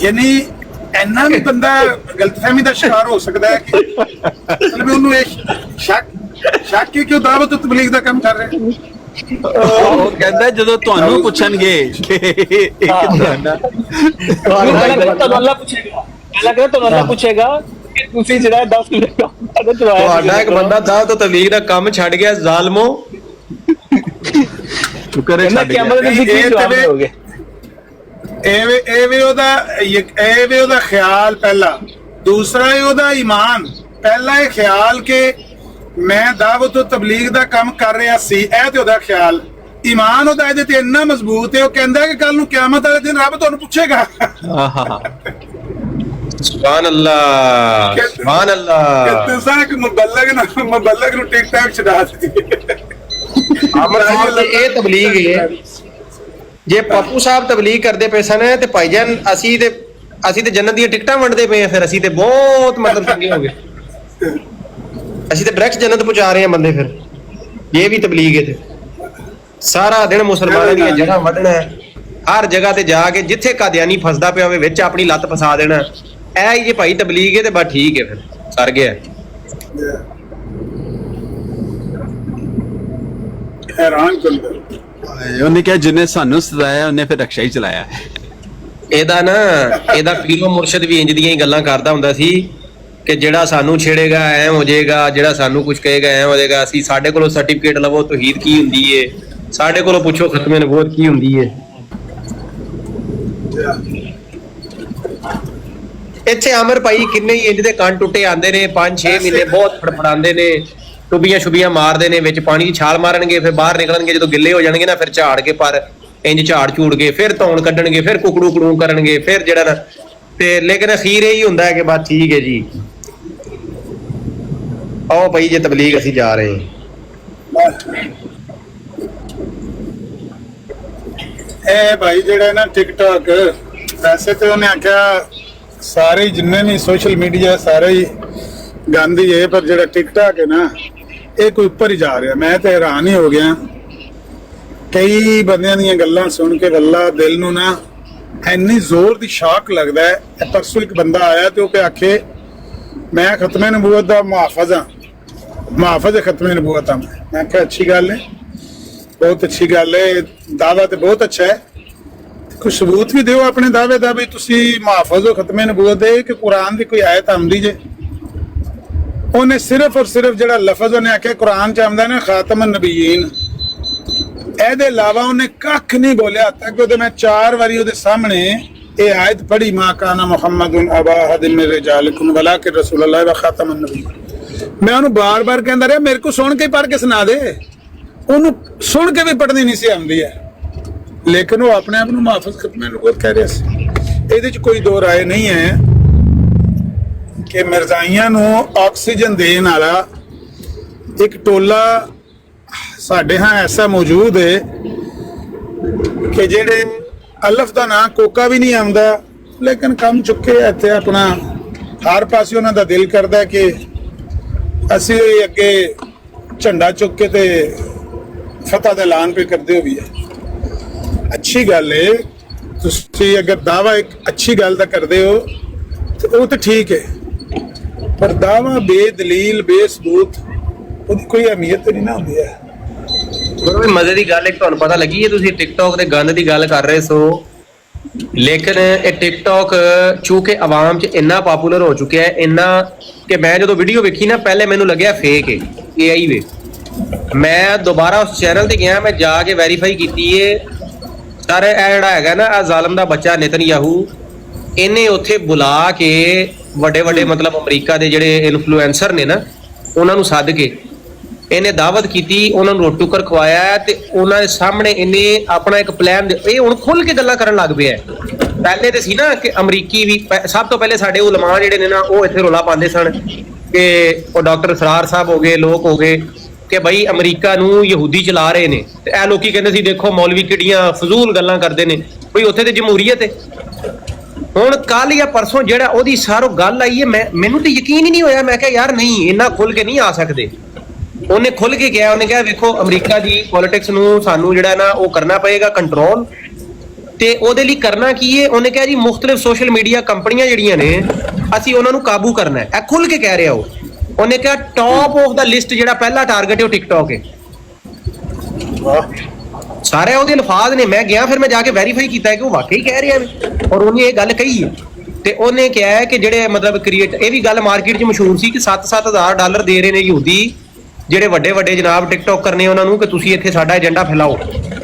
S1: यानी इन्ना भी बंदा गलतफहमी दा शिकार हो सकता है कि मतलब उन्होंने शक कि क्यों दावत और तबलीग दा काम कर रहे हैं।
S7: ਉਹ ਕਹਿੰਦਾ ਜਦੋਂ ਤੁਹਾਨੂੰ ਪੁੱਛਣਗੇ
S3: ਤੁਹਾਨੂੰ ਅੱਲਾ ਪੁੱਛੇਗਾ, ਪਹਿਲਾਂ ਕਹਿੰਦਾ ਤੁਹਾਨੂੰ ਅੱਲਾ ਪੁੱਛੇਗਾ ਕਿ ਤੁਸੀਂ ਜਿਹੜਾ 10 ਮਿੰਟ ਕੰਮ ਕਰਦੇ ਚਲਾਇਆ
S8: ਤੁਹਾਡਾ ਇੱਕ ਬੰਦਾ ਦਾਵਤ ਤੇ ਤਬਲੀਗ ਦਾ ਕੰਮ ਛੱਡ ਗਿਆ, ਜ਼ਾਲਮੋ।
S7: ਸ਼ੁਕਰ ਹੈ
S3: ਕਹਿੰਦਾ
S7: ਛੱਡ
S3: ਕਿ ਅਮਰ
S7: ਗਿਆ।
S3: ਤੁਸੀਂ ਕੀ ਜਵਾਬ ਦਿਓਗੇ?
S1: ਇਹ ਵੀ ਉਹਦਾ ਖਿਆਲ ਪਹਿਲਾ, ਦੂਸਰਾ ਹੀ ਉਹਦਾ ਈਮਾਨ। ਪਹਿਲਾ ਇਹ ਖਿਆਲ ਕਿ ਮੈਂ ਦਾਵਤ ਤਬਲੀਗ ਦਾ ਕੰਮ ਕਰ ਰਿਹਾ ਸੀ, ਇਹ ਤੇ ਉਹਦਾ ਖਿਆਲ। ਈਮਾਨ ਉਹਦਾ ਇਹਦੇ ਤੇ ਇੰਨਾ ਮਜ਼ਬੂਤ ਹੈ, ਉਹ ਕਹਿੰਦਾ ਕਿ ਕੱਲ ਨੂੰ ਕਿਆਮਤ ਵਾਲੇ ਦਿਨ ਰੱਬ ਤੁਹਾਨੂੰ ਪੁੱਛੇਗਾ।
S8: ਸੁਭਾਨ ਅੱਲਾਹ ਸੁਭਾਨ ਅੱਲਾਹ।
S1: ਤੁਸੀਂ ਕਿ ਮੁਬਲਗ ਨੂੰ ਟਿਕ ਟਾਕ ਛਡਾ ਦਿੱਤੀ।
S8: ਅਮਰ ਸਾਹਿਬ ਦੀ ਇਹ ਤਬਲੀਗ ਹੈ। ਜੇ ਪੱਪੂ ਸਾਹਿਬ ਤਬਲੀਗ ਕਰਦੇ ਪਏ ਸਨ ਤੇ ਭਾਈਜਾਨ ਅਸੀਂ ਤੇ ਜੰਨਤ ਦੀਆਂ ਟਿਕਟਾਂ ਵੰਡਦੇ ਪਏ ਆ, ਫਿਰ ਅਸੀਂ ਤੇ ਬਹੁਤ ਮਤਲਬ ਚੰਗੇ ਹੋ ਗਏ। ਅਸੀਂ ਤੇ ਡਾਇਰੈਕਟ ਜੰਨਤ ਪਹੁੰਚਾ ਰਹੇ ਹਾਂ ਬੰਦੇ। ਫਿਰ ਇਹ ਵੀ ਤਬਲੀਗ ਹੈ। ਤੇ ਸਾਰਾ ਦਿਨ ਮੁਸਲਮਾਨਾਂ ਦੀਆਂ ਜਗ੍ਹਾ ਵੱਢਣਾ ਹੈ, ਹਰ ਜਗ੍ਹਾ ਤੇ ਜਾ ਕੇ ਜਿੱਥੇ ਕਾਦੀਆਨੀ ਫਸਦਾ ਪਿਆ ਹੋਵੇ ਵਿੱਚ ਆਪਣੀ ਲੱਤ ਫਸਾ ਦੇਣਾ। ਇਹ ਹੀ ਜੇ ਭਾਈ ਤਬਲੀਗ ਹੈ ਤੇ ਬਸ ਠੀਕ ਹੈ, ਫਿਰ ਸਰ ਗਿਆ।
S1: ਹੈਰਾਨ ਕਰ
S7: ਉਹਨੇ ਕਿਹਾ ਜਿੰਨੇ ਸਾਨੂੰ ਸਤਾਇਆ ਉਹਨੇ ਫਿਰ ਰਕਸ਼ਾ ਹੀ ਚਲਾਇਆ।
S8: ਇਹਦਾ ਪੀਰੋ ਮੁਰਸ਼ਿਦ ਵੀ ਇੰਜ ਦੀਆਂ ਹੀ ਗੱਲਾਂ ਕਰਦਾ ਹੁੰਦਾ ਸੀ ਕਿ ਜਿਹੜਾ ਸਾਨੂੰ ਛੇੜੇਗਾ ਐ ਹੋ ਜਾਏਗਾ, ਜਿਹੜਾ ਸਾਨੂੰ ਕੁਝ ਕਹੇਗਾ ਐ ਹੋ ਜਾਏਗਾ। ਅਸੀਂ ਸਾਡੇ ਕੋਲੋਂ ਸਰਟੀਫਿਕੇਟ ਲਵੋ ਤੌਹੀਦ ਕੀ ਹੁੰਦੀ ਏ, ਸਾਡੇ ਕੋਲੋਂ ਪੁੱਛੋ ਖਤਮੇ ਨਬੂਵਤ ਕੀ ਹੁੰਦੀ ਏ। ਇੱਥੇ ਆਮਰ ਭਾਈ ਕਿੰਨੇ ਹੀ ਇੰਜ ਦੇ ਕੰਨ ਟੁੱਟੇ ਆਂਦੇ ਨੇ, 5-6 ਮਹੀਨੇ ਬਹੁਤ ਫੜਫੜਾਉਂਦੇ ਨੇ, ਟੁੱਬੀਆਂ ਛੁਬੀਆਂ ਮਾਰਦੇ ਨੇ, ਵਿੱਚ ਪਾਣੀ ਦੀ ਛਾਲ ਮਾਰਨਗੇ, ਫਿਰ ਬਾਹਰ ਨਿਕਲਣਗੇ, ਜਦੋਂ ਗਿੱਲੇ ਹੋ ਜਾਣਗੇ ਨਾ ਫਿਰ ਝਾੜ ਕੇ ਪਰ ਇੰਜ ਝਾੜ ਝੂੜ ਕੇ ਫਿਰ ਧੌਣ ਕੱਢਣਗੇ, ਫਿਰ ਕੁਕੜੂ ਕੜੂ ਕਰਨਗੇ, ਫਿਰ ਜਿਹੜਾ ਨਾ ਤੇ ਲੇਕਿਨ ਅਖੀਰ ਇਹ ਹੀ ਹੁੰਦਾ ਹੈ ਕਿ ਬਸ ਠੀਕ ਹੈ ਜੀ ਆਓ ਭਾਈ ਜੇ ਤਬਲੀਗ ਅਸੀਂ ਜਾ ਰਹੇ ਹਾਂ।
S1: ਇਹ ਭਾਈ ਜਿਹੜਾ ਨਾ ਟਿਕਟੌਕ, ਵੈਸੇ ਤੇ ਉਹਨੇ ਆਖਿਆ ਸਾਰੇ ਜਿੰਨੇ ਵੀ ਸੋਸ਼ਲ ਮੀਡੀਆ ਸਾਰੇ ਹੀ ਗੰਦ ਹੀ ਹੈ, ਪਰ ਜਿਹੜਾ ਟਿਕਟੌਕ ਹੈ ਨਾ ਇਹ ਕੋਈ ਉੱਪਰ ਹੀ ਜਾ ਰਿਹਾ। ਮੈਂ ਤੇ ਹੈਰਾਨ ਹੀ ਹੋ ਗਿਆ ਕਈ ਬੰਦਿਆਂ ਦੀਆਂ ਗੱਲਾਂ ਸੁਣ ਕੇ, ਵੱਲਾ ਦਿਲ ਨੂੰ ਨਾ ਇੰਨੀ ਜ਼ੋਰ ਦੀ ਸ਼ੌਕ ਲੱਗਦਾ ਹੈ। ਪਰਸੋਂ ਇੱਕ ਬੰਦਾ ਆਇਆ ਤੇ ਉਹ ਕਿ ਆਖੇ ਮੈਂ ਖਤਮੇ ਨਬੂਵਤ ਦਾ ਮੁਹਾਫਿਜ਼ ਹਾਂ, ਮੁਹਾਫਿਜ਼ ਖਤਮੇ ਨਬੂਵਤ ਹਾਂ। ਮੈਂ ਕਿਹਾ ਅੱਛੀ ਗੱਲ ਹੈ, ਬਹੁਤ ਅੱਛੀ ਗੱਲ ਹੈ, ਦਾਅਵਾ ਤੇ ਬਹੁਤ ਅੱਛਾ ਹੈ, ਕੋਈ ਸਬੂਤ ਵੀ ਦਿਓ ਆਪਣੇ ਦਾਅਵੇ ਦਾ ਵੀ ਤੁਸੀਂ ਮੁਹਾਫਿਜ਼ ਹੋ ਖਤਮੇ ਨਬੂਵਤ ਦੇ, ਕਿ ਕੁਰਾਨ ਦੀ ਕੋਈ ਆਇਤ ਆਉਂਦੀ ਜੇ। ਉਹਨੇ ਸਿਰਫ ਔਰ ਸਿਰਫ ਜਿਹੜਾ ਲਫ਼ਜ਼ ਉਹਨੇ ਆਖਿਆ ਕੁਰਾਨ ਚ ਆਉਂਦਾ ਨਾ ਖਾਤਮਨ ਨਬੀਨ, ਇਹਦੇ ਇਲਾਵਾ ਉਹਨੇ ਕੱਖ ਨਹੀਂ ਬੋਲਿਆ। ਤੱਕ ਉਹਦੇ ਮੈਂ 4 ਵਾਰੀ ਉਹਦੇ ਸਾਹਮਣੇ ਇਹ ਆਇਤ ਪੜ੍ਹੀ, ਮਾ ਕਾਨਾ ਮੁਹੰਮਦੁਨ ਅਬਾ ਅਹਦਿਨ ਮਿਨ ਰਿਜਾਲਿकुम ਵਲਾਕਿਨ ਰਸੂਲੁल्लाह व ਖਾਤਮਨ ਨਬੀ। ਮੈਂ ਉਹਨੂੰ ਬਾਰ-ਬਾਰ ਕਹਿੰਦਾ ਰਿਹਾ ਮੇਰੇ ਕੋ ਸੁਣ ਕੇ ਪੜ੍ਹ ਕੇ ਸੁਣਾ ਦੇ, ਉਹਨੂੰ ਸੁਣ ਕੇ ਵੀ ਪੜ੍ਹਨੀ ਨਹੀਂ ਸੀ ਆਉਂਦੀ ਹੈ, ਲੇਕਿਨ ਉਹ ਆਪਣੇ ਆਪ ਨੂੰ ਮੁਹਾਫਿਜ਼ ਖਤਮੇ ਨਬੂਵਤ ਕਹਿ ਰਿਹਾ ਸੀ। ਇਹਦੇ ਚ ਕੋਈ ਦੋ ਰਾਏ ਨਹੀਂ ਹੈ ਕਿ ਮਿਰਜ਼ਾਈਆਂ ਨੂੰ ਆਕਸੀਜਨ ਦੇਣ ਵਾਲਾ ਇੱਕ ਟੋਲਾ ਸਾਡੇ ਹਾਂ ਐਸਾ ਮੌਜੂਦ ਹੈ ਕਿ ਜਿਹੜੇ ਅਲਫ ਦਾ ਨਾਂ ਕੋਕਾ ਵੀ ਨਹੀਂ ਆਉਂਦਾ, ਲੇਕਿਨ ਕੰਮ ਚੁੱਕੇ ਇੱਥੇ ਆਪਣਾ ਹਰ ਪਾਸੇ ਉਹਨਾਂ ਦਾ ਦਿਲ ਕਰਦਾ ਕਿ ਅਸੀਂ ਅੱਗੇ ਝੰਡਾ ਚੁੱਕ ਕੇ ਤੇ ਫਤਹ ਦਾ ਐਲਾਨ ਵੀ ਕਰਦੇ ਹੋ ਵੀ ਹੈ। ਅੱਛੀ ਗੱਲ ਹੈ, ਤੁਸੀਂ ਅਗਰ ਦਾਵਾ ਇੱਕ ਅੱਛੀ ਗੱਲ ਦਾ ਕਰਦੇ ਹੋ ਤੇ ਉਹ ਤਾਂ ਠੀਕ ਹੈ, ਪਰ ਦਾਵਾ ਬੇਦਲੀਲ ਬੇਸਬੂਤ ਉਹਦੀ ਕੋਈ ਅਹਿਮੀਅਤ ਨਹੀਂ ਨਾ ਹੁੰਦੀ ਹੈ।
S8: ਬੜਾ ਮਜ਼ੇ ਦੀ ਗੱਲ ਇੱਕ ਤੁਹਾਨੂੰ ਪਤਾ ਲੱਗੀ ਹੈ, ਤੁਸੀਂ ਟਿਕਟੌਕ ਦੇ ਗੰਦ ਦੀ ਗੱਲ ਕਰ ਰਹੇ ਸੋ, ਲੇਕਿਨ ਇਹ ਟਿਕਟੌਕ ਚੂੰਕਿ ਆਵਾਮ 'ਚ ਇੰਨਾ ਪਪੂਲਰ ਹੋ ਚੁੱਕਿਆ ਹੈ, ਇੰਨਾ ਕਿ ਮੈਂ ਜਦੋਂ ਵੀਡੀਓ ਵੇਖੀ ਨਾ ਪਹਿਲੇ ਮੈਨੂੰ ਲੱਗਿਆ ਫੇਕ ਹੈ, AI ਵੇ। ਮੈਂ ਦੁਬਾਰਾ ਉਸ ਚੈਨਲ ਤੇ ਗਿਆ, ਮੈਂ ਜਾ ਕੇ ਵੈਰੀਫਾਈ ਕੀਤੀ ਏ ਸਰ, ਇਹ ਜਿਹੜਾ ਹੈਗਾ ਨਾ ਆ ਜ਼ਾਲਮ ਦਾ ਬੱਚਾ ਨੇਤਨਯਾਹੂ, ਇਹਨੇ ਉੱਥੇ ਬੁਲਾ ਕੇ ਵੱਡੇ ਵੱਡੇ ਮਤਲਬ ਅਮਰੀਕਾ ਦੇ ਜਿਹੜੇ ਇਨਫਲੂਐਂਸਰ ਨੇ ਨਾ ਉਹਨਾਂ ਨੂੰ ਸੱਦ ਕੇ ਇਹਨੇ ਦਾਵਤ ਕੀਤੀ, ਉਹਨਾਂ ਨੂੰ ਰੋਟੀ ਟੁੱਕਰ ਖਵਾਇਆ ਤੇ ਉਹਨਾਂ ਦੇ ਸਾਹਮਣੇ ਇਹਨੇ ਆਪਣਾ ਇੱਕ ਪਲਾਨ, ਇਹ ਹੁਣ ਖੁੱਲ ਕੇ ਗੱਲਾਂ ਕਰਨ ਲੱਗ ਪਿਆ। ਪਹਿਲੇ ਤੇ ਸੀ ਨਾ ਕਿ ਅਮਰੀਕੀ ਵੀ ਸਭ ਤੋਂ ਪਹਿਲੇ ਸਾਡੇ ਉਲਮਾ ਜਿਹੜੇ ਨੇ ਨਾ ਉਹ ਇੱਥੇ ਰੋਲਾ ਪਾਉਂਦੇ ਸਨ ਕਿ ਉਹ ਡਾਕਟਰ ਸਰਾਰ ਸਾਹਿਬ ਹੋ ਗਏ, ਲੋਕ ਹੋ ਗਏ ਕਿ ਬਈ ਅਮਰੀਕਾ ਨੂੰ ਯਹੂਦੀ ਚਲਾ ਰਹੇ ਨੇ, ਤੇ ਇਹ ਲੋਕੀ ਕਹਿੰਦੇ ਸੀ ਦੇਖੋ ਮੌਲਵੀ ਕਿਹੜੀਆਂ ਫਜ਼ੂਲ ਗੱਲਾਂ ਕਰਦੇ ਨੇ, ਬਈ ਉੱਥੇ ਤੇ ਜਮਹੂਰੀਅਤ ਹੈ। ਹੁਣ ਕੱਲ ਜਾਂ ਪਰਸੋਂ ਜਿਹੜਾ ਉਹਦੀ ਸਾਰੋ ਗੱਲ ਆਈ ਹੈ, ਮੈਨੂੰ ਤੇ ਯਕੀਨ ਹੀ ਨਹੀਂ ਹੋਇਆ। ਮੈਂ ਕਿਹਾ ਯਾਰ ਨਹੀਂ, ਇੰਨਾ ਖੁੱਲ ਕੇ ਨਹੀਂ ਆ ਸਕਦੇ। ਉਹਨੇ ਖੁੱਲ ਕੇ ਕਿਹਾ, ਉਹਨੇ ਕਿਹਾ ਵੇਖੋ ਅਮਰੀਕਾ ਦੀ ਪੋਲਿਟਿਕਸ ਨੂੰ ਸਾਨੂੰ ਜਿਹੜਾ ਨਾ ਉਹ ਕਰਨਾ ਪਏਗਾ ਕੰਟਰੋਲ, ਤੇ ਉਹਦੇ ਲਈ ਕਰਨਾ ਕੀ ਹੈ। ਉਹਨੇ ਕਿਹਾ ਜੀ ਮੁਖਤਲਿਫ ਸੋਸ਼ਲ ਮੀਡੀਆ ਕੰਪਨੀਆਂ ਜਿਹੜੀਆਂ ਨੇ ਅਸੀਂ ਉਹਨਾਂ ਨੂੰ ਕਾਬੂ ਕਰਨਾ ਹੈ। ਇਹ ਖੁੱਲ ਕੇ ਕਹਿ ਰਿਹਾ ਉਹ। ਉਹਨੇ ਕਿਹਾ ਟੌਪ ਆਫ ਦਾ ਲਿਸਟ ਜਿਹੜਾ ਪਹਿਲਾ ਟਾਰਗੇਟ ਹੈ ਉਹ ਟਿਕਟੌਕ ਹੈ। ਸਾਰੇ ਉਹਦੇ ਅਲਫਾਜ਼ ਨੇ। ਮੈਂ ਗਿਆ ਫਿਰ ਮੈਂ ਜਾ ਕੇ ਵੈਰੀਫਾਈ ਕੀਤਾ ਕਿ ਉਹ ਵਾਕਈ ਕਹਿ ਰਿਹਾ ਹੈ, ਔਰ ਉਹਨੇ ਇਹ ਗੱਲ ਕਹੀ ਹੈ। ਤੇ ਉਹਨੇ ਕਿਹਾ ਹੈ ਕਿ ਜਿਹੜੇ ਮਤਲਬ ਕ੍ਰੀਏਟ, ਇਹ ਵੀ ਗੱਲ ਮਾਰਕੀਟ 'ਚ ਮਸ਼ਹੂਰ ਸੀ ਕਿ $7,000 ਦੇ ਰਹੇ ਨੇ ਯਹੂਦੀ ਜਿਹੜੇ ਵੱਡੇ ਵੱਡੇ ਜਨਾਬ ਟਿਕਟੌਕਰ ਨੇ ਉਹਨਾਂ ਨੂੰ ਕਿ ਤੁਸੀਂ ਇੱਥੇ ਸਾਡਾ ਏਜੰਡਾ ਫੈਲਾਓ।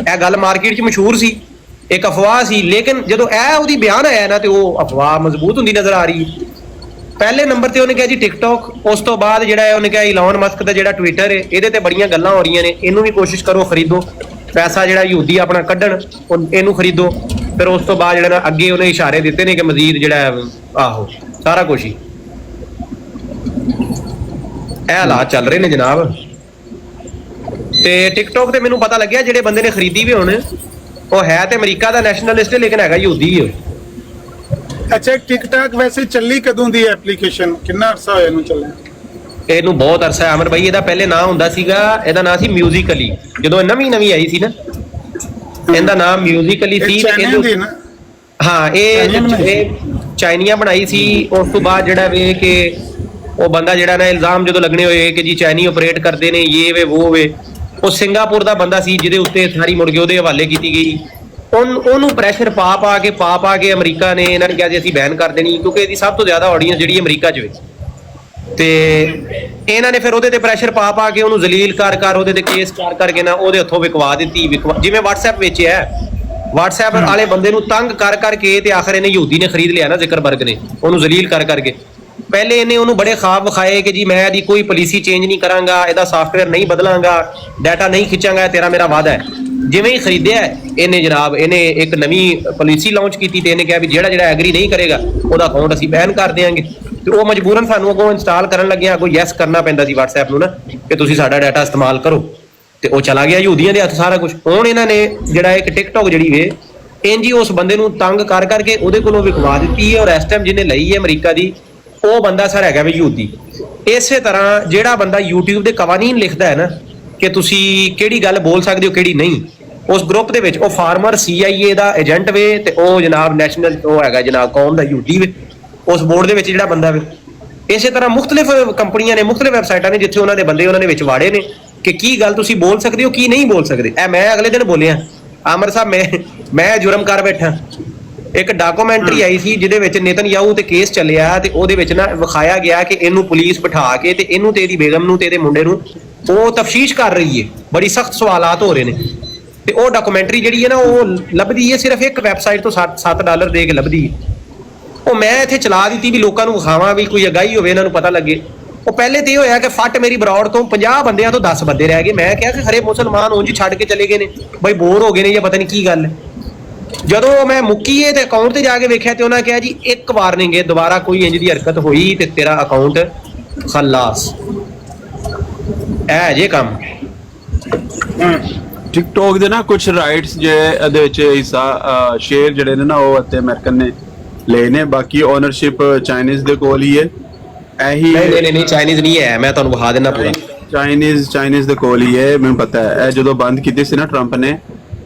S8: ਇਹ ਗੱਲ ਮਾਰਕੀਟ 'ਚ ਮਸ਼ਹੂਰ ਸੀ, ਇੱਕ ਅਫਵਾਹ ਸੀ। ਲੇਕਿਨ ਜਦੋਂ ਇਹ ਉਹਦੀ ਬਿਆਨ ਆਇਆ ਨਾ ਤੇ ਉਹ ਅਫਵਾਹ ਮਜ਼ਬੂਤ ਹੁੰਦੀ ਨਜ਼ਰ ਆ ਰਹੀ ਹੈ। ਪਹਿਲੇ ਨੰਬਰ ਤੇ ਉਹਨੇ ਕਿਹਾ ਜੀ ਟਿਕਟੌਕ, ਉਸ ਤੋਂ ਬਾਅਦ ਜਿਹੜਾ ਹੈ ਉਹਨੇ ਕਿਹਾ ਇਲਨ ਮਸਕ ਦਾ ਜਿਹੜਾ ਟਵਿੱਟਰ ਹੈ ਇਹਦੇ ਤੇ ਬੜੀਆਂ ਗੱਲਾਂ ਹੋ ਰਹੀਆਂ ਨੇ, ਇਹਨੂੰ ਵੀ ਕੋਸ਼ਿਸ਼ ਕਰੋ ਖਰੀਦੋ, ਪੈਸਾ ਜਿਹੜਾ ਯਹੂਦੀ ਆਪਣਾ ਕੱਢਣ ਇਹਨੂੰ ਖਰੀਦੋ। ਫਿਰ ਉਸ ਤੋਂ ਬਾਅਦ ਜਿਹੜਾ ਨਾ ਅੱਗੇ ਉਹਨੇ ਇਸ਼ਾਰੇ ਦਿੱਤੇ ਨੇ ਕਿ ਮਜ਼ੀਦ ਜਿਹੜਾ ਆਹੋ ਸਾਰਾ ਕੁਝ ਹੀ ਇਹ ਹਾਲਾਤ ਚੱਲ ਰਹੇ ਨੇ ਜਨਾਬ। ਤੇ ਟਿਕਟੌਕ ਤੇ ਮੈਨੂੰ ਪਤਾ ਲੱਗਿਆ ਜਿਹੜੇ ਬੰਦੇ ਨੇ ਖਰੀਦੀ ਵੀ ਹੁਣ ਉਹ ਹੈ ਤੇ ਅਮਰੀਕਾ ਦਾ ਨੈਸ਼ਨਲਿਸਟ ਲੇਕਿਨ ਹੈਗਾ ਯਹੂਦੀ ਹੈ।
S1: ਅੱਛਾ, ਟਿਕਟੌਕ ਵੈਸੇ ਚੱਲੀ ਕਦੋਂ ਦੀ ਐਪਲੀਕੇਸ਼ਨ, ਕਿੰਨਾ ਅਰਸਾ ਹੋਇਆ ਇਹਨੂੰ ਚੱਲਿਆ?
S8: ਇਹਨੂੰ ਬਹੁਤ ਅਰਸਾ ਹੈ ਅਮਰ ਭਾਈ। ਇਹਦਾ ਪਹਿਲੇ ਨਾਂ ਹੁੰਦਾ ਸੀਗਾ, ਇਹਦਾ ਨਾਂ ਸੀ ਮਿਊਜ਼ੀਕਲੀ। ਜਦੋਂ ਨਵੀਂ ਆਈ ਸੀ ਨਾ ਇਹਦਾ ਨਾਮ ਮਿਊਜ਼ੀਕਲੀ ਸੀ। ਹਾਂ, ਇਹ ਚਾਈਨੀਆਂ ਬਣਾਈ ਸੀ। ਉਸ ਤੋਂ ਬਾਅਦ ਜਿਹੜਾ ਵੇ ਕਿ ਉਹ ਬੰਦਾ ਜਿਹੜਾ ਨਾ ਇਲਜ਼ਾਮ ਜਦੋਂ ਲੱਗਣੇ ਹੋਏ ਕਿ ਜੀ ਚਾਈਨੀ ਆਪਰੇਟ ਕਰਦੇ ਨੇ ਇਹ ਵੇ ਉਹ ਵੇ, ਉਹ ਸਿੰਗਾਪੁਰ ਦਾ ਬੰਦਾ ਸੀ ਜਿਹਦੇ ਉੱਤੇ ਸਾਰੀ ਮੁੜ ਕੇ ਉਹਦੇ ਹਵਾਲੇ ਕੀਤੀ ਗਈ। ਉਹਨੂੰ ਪ੍ਰੈਸ਼ਰ ਪਾ ਕੇ ਅਮਰੀਕਾ ਨੇ ਇਹਨਾਂ ਨੇ ਕਿਹਾ ਜੀ ਅਸੀਂ ਬੈਨ ਕਰ ਦੇਣੀ, ਕਿਉਂਕਿ ਇਹਦੀ ਸਭ ਤੋਂ ਜ਼ਿਆਦਾ ਆਡੀਅנס ਜਿਹੜੀ ਅਮਰੀਕਾ 'ਚ ਵੇ। ਤੇ ਇਹਨਾਂ ਨੇ ਫਿਰ ਉਹਦੇ ਤੇ ਪ੍ਰੈਸ਼ਰ ਪਾ ਕੇ ਉਹਨੂੰ ਜ਼ਲੀਲ ਕਰ ਉਹਦੇ ਤੇ ਕੇਸ ਕਰਕੇ ਨਾ ਉਹਦੇ ਹੱਥੋਂ ਵਿਕਵਾ ਦਿੱਤੀ। ਜਿਵੇਂ WhatsApp ਵੇਚਿਆ, WhatsApp ਵਾਲੇ ਬੰਦੇ ਨੂੰ ਤੰਗ ਕਰਕੇ ਤੇ ਆਖਰ ਇਹਨੇ ਯਹੂਦੀ ਨੇ ਖਰੀਦ ਲਿਆ ਨਾ, ਜ਼ਿਕਰਬਰਗ ਨੇ ਉਹਨੂੰ ਜ਼ਲੀਲ ਕਰਕੇ। ਪਹਿਲੇ ਇਹਨੇ ਉਹਨੂੰ ਬੜੇ ਖਾਬ ਵਿਖਾਏ ਕਿ ਜੀ ਮੈਂ ਇਹਦੀ ਕੋਈ ਪਾਲਿਸੀ ਚੇਂਜ ਨਹੀਂ ਕਰਾਂਗਾ, ਇਹਦਾ ਸਾਫਟਵੇਅਰ ਨਹੀਂ ਬਦਲਾਂਗਾ, ਡਾਟਾ ਨਹੀਂ ਖਿੱਚਾਂਗਾ, ਤੇਰਾ ਮੇਰਾ ਵਾਅਦਾ ਹੈ। ਜਿਵੇਂ ਹੀ ਖਰੀਦਿਆ ਇਹਨੇ ਜਨਾਬ, ਇਹਨੇ ਇੱਕ ਨਵੀਂ ਪਾਲਿਸੀ ਲਾਂਚ ਕੀਤੀ ਤੇ ਇਹਨੇ ਕਿਹਾ ਵੀ ਜਿਹੜਾ ਐਗਰੀ ਨਹੀਂ ਕਰੇਗਾ ਉਹਦਾ ਅਕਾਊਂਟ ਅਸੀਂ ਬੈਨ ਕਰ ਦਿਆਂਗੇ। ਤੇ ਉਹ ਮਜਬੂਰਨ ਸਾਨੂੰ ਅੱਗੋਂ ਇੰਸਟਾਲ ਕਰਨ ਲੱਗਿਆ, ਅੱਗੋਂ ਯੈਸ ਕਰਨਾ ਪੈਂਦਾ ਸੀ WhatsApp ਨੂੰ ਨਾ ਕਿ ਤੁਸੀਂ ਸਾਡਾ ਡਾਟਾ ਇਸਤੇਮਾਲ ਕਰੋ। ਤੇ ਉਹ ਚਲਾ ਗਿਆ ਯਹੂਦੀਆਂ ਦੇ ਹੱਥ ਸਾਰਾ ਕੁਝ। ਹੁਣ ਇਹਨਾਂ ਨੇ ਜਿਹੜਾ ਇੱਕ TikTok ਜਿਹੜੀ ਵੇ ਇੰਜ ਹੀ ਉਸ ਬੰਦੇ ਨੂੰ ਤੰਗ ਕਰਕੇ ਉਹਦੇ ਕੋਲੋਂ ਵਿਕਵਾ ਦਿੱਤੀ ਹੈ। ਔਰ ਇਸ ਟਾਈਮ ਜਿਹਨੇ ਲਈ ਹੈ ਅਮਰੀਕਾ ਦੀ, ਉਹ ਬੰਦਾ ਸਰ ਹੈਗਾ ਵੀ ਯਹੂਦੀ। ਇਸੇ ਤਰ੍ਹਾਂ ਜਿਹੜਾ ਬੰਦਾ YouTube ਦੇ ਕਵਾਨੀਨ ਲਿਖਦਾ ਹੈ ਨਾ ਕਿ ਤੁਸੀਂ ਕਿਹੜੀ ਗੱਲ ਬੋਲ ਸਕਦੇ ਹੋ ਕਿਹੜੀ ਨਹੀਂ, ਉਸ ਗਰੁੱਪ ਦੇ ਵਿੱਚ ਉਹ ਫਾਰਮਰ CIA ਦਾ ਏਜੰਟ ਵੇ ਤੇ ਉਹ ਜਨਾਬ ਨੈਸ਼ਨਲ ਉਹ ਹੈਗਾ ਜਨਾਬ ਕੌਮ ਦਾ ਯਹੂਦੀ ਵੇ ਉਸ ਬੋਰਡ ਦੇ ਵਿੱਚ ਜਿਹੜਾ ਬੰਦਾ ਵੇ। ਇਸੇ ਤਰ੍ਹਾਂ ਮੁxtਲਿਫ ਕੰਪਨੀਆਂ ਨੇ, ਮੁxtਲਿਫ ਵੈਬਸਾਈਟਾਂ ਨੇ ਜਿੱਥੇ ਉਹਨਾਂ ਦੇ ਬੰਦੇ ਉਹਨਾਂ ਨੇ ਵਿੱਚ ਵਾੜੇ ਨੇ ਕਿ ਕੀ ਗੱਲ ਤੁਸੀਂ ਬੋਲ ਸਕਦੇ ਹੋ ਕੀ ਨਹੀਂ ਬੋਲ ਸਕਦੇ। ਇਹ ਮੈਂ ਅਗਲੇ ਦਿਨ ਬੋਲਿਆ ਆਮਰ ਸਾਹਿਬ, ਮੈਂ ਜੁਰਮ ਕਰ ਬੈਠਾ। ਇੱਕ ਡਾਕੂਮੈਂਟਰੀ ਆਈ ਸੀ ਜਿਹਦੇ ਵਿੱਚ ਨੇਤਨਯਾਹੂ ਤੇ ਕੇਸ ਚੱਲਿਆ ਤੇ ਉਹਦੇ ਵਿੱਚ ਨਾ ਵਿਖਾਇਆ ਗਿਆ ਕਿ ਇਹਨੂੰ ਪੁਲਿਸ ਬਿਠਾ ਕੇ ਤੇ ਇਹਨੂੰ ਤੇ ਇਹਦੀ ਬੇਗਮ ਨੂੰ ਤੇ ਇਹਦੇ ਮੁੰਡੇ ਨੂੰ ਉਹ ਤਫਤੀਸ਼ ਕਰ ਰਹੀ ਹੈ, ਬੜੀ ਸਖਤ ਸਵਾਲਾਤ ਹੋ ਰਹੇ ਨੇ। ਤੇ ਉਹ ਡਾਕੂਮੈਂਟਰੀ ਜਿਹੜੀ ਹੈ ਨਾ ਉਹ ਲੱਭਦੀ ਹੈ ਸਿਰਫ ਇੱਕ ਵੈਬਸਾਈਟ ਤੋਂ $7 ਦੇ ਕੇ ਲੱਭਦੀ ਹੈ। ਉਹ ਮੈਂ ਇੱਥੇ ਚਲਾ ਦਿੱਤੀ ਵੀ ਲੋਕਾਂ ਨੂੰ ਵਿਖਾਵਾਂ ਵੀ ਕੋਈ ਅਗਾਈ ਹੋਵੇ ਇਹਨਾਂ ਨੂੰ ਪਤਾ ਲੱਗੇ। ਉਹ ਪਹਿਲੇ ਤੇ ਇਹ ਹੋਇਆ ਕਿ ਫੱਟ ਮੇਰੀ ਬਰੌੜ ਤੋਂ 50 ਬੰਦਿਆਂ ਤੋਂ 10 ਬੰਦੇ ਰਹਿ ਗਏ। ਮੈਂ ਕਿਹਾ ਕਿ ਖਰੇ ਮੁਸਲਮਾਨ ਉਂਝ ਛੱਡ ਕੇ ਚਲੇ ਗਏ ਨੇ, ਬਈ ਬੋਰ ਹੋ ਗਏ ਨੇ ਜਾਂ ਪਤਾ ਨਹੀਂ ਕੀ ਗੱਲ ਹੈ। ਜਦੋਂ ਮੈਂ ਮੁੱਕੀਏ ਤੇ ਅਕਾਊਂਟ ਤੇ ਜਾ ਕੇ ਵੇਖਿਆ ਤੇ ਉਹਨਾਂ ਕਿਹਾ ਜੀ ਇੱਕ ਵਾਰਨਿੰਗ ਹੈ, ਦੁਬਾਰਾ ਕੋਈ ਇੰਜ ਦੀ ਹਰਕਤ ਹੋਈ ਤੇ ਤੇਰਾ ਅਕਾਊਂਟ ਖਲਾਸ। ਇਹ ਜੇ ਕੰਮ
S7: ਟਿਕਟੋਕ ਦੇ ਨਾ ਕੁਝ ਰਾਈਟਸ ਜੇ ਇਹਦੇ ਵਿੱਚ ਹਿੱਸਾ ਸ਼ੇਅਰ ਜਿਹੜੇ ਨੇ ਨਾ ਉਹ ਅਤੇ ਅਮਰੀਕਨ ਨੇ ਲਏ ਨੇ, ਬਾਕੀ ਓਨਰਸ਼ਿਪ ਚਾਈਨੀਜ਼ ਦੇ ਕੋਲ ਹੀ ਹੈ। ਇਹੀ
S8: ਨਹੀਂ ਚਾਈਨੀਜ਼ ਨਹੀਂ ਹੈ, ਮੈਂ ਤੁਹਾਨੂੰ ਵਿਖਾ ਦੇਣਾ ਪੂਰਾ।
S7: ਚਾਈਨੀਜ਼ ਦੇ ਕੋਲ ਹੀ ਹੈ, ਮੈਨੂੰ ਪਤਾ ਹੈ। ਇਹ ਜਦੋਂ ਬੰਦ ਕੀਤੀ ਸੀ ਨਾ ਟਰੰਪ ਨੇ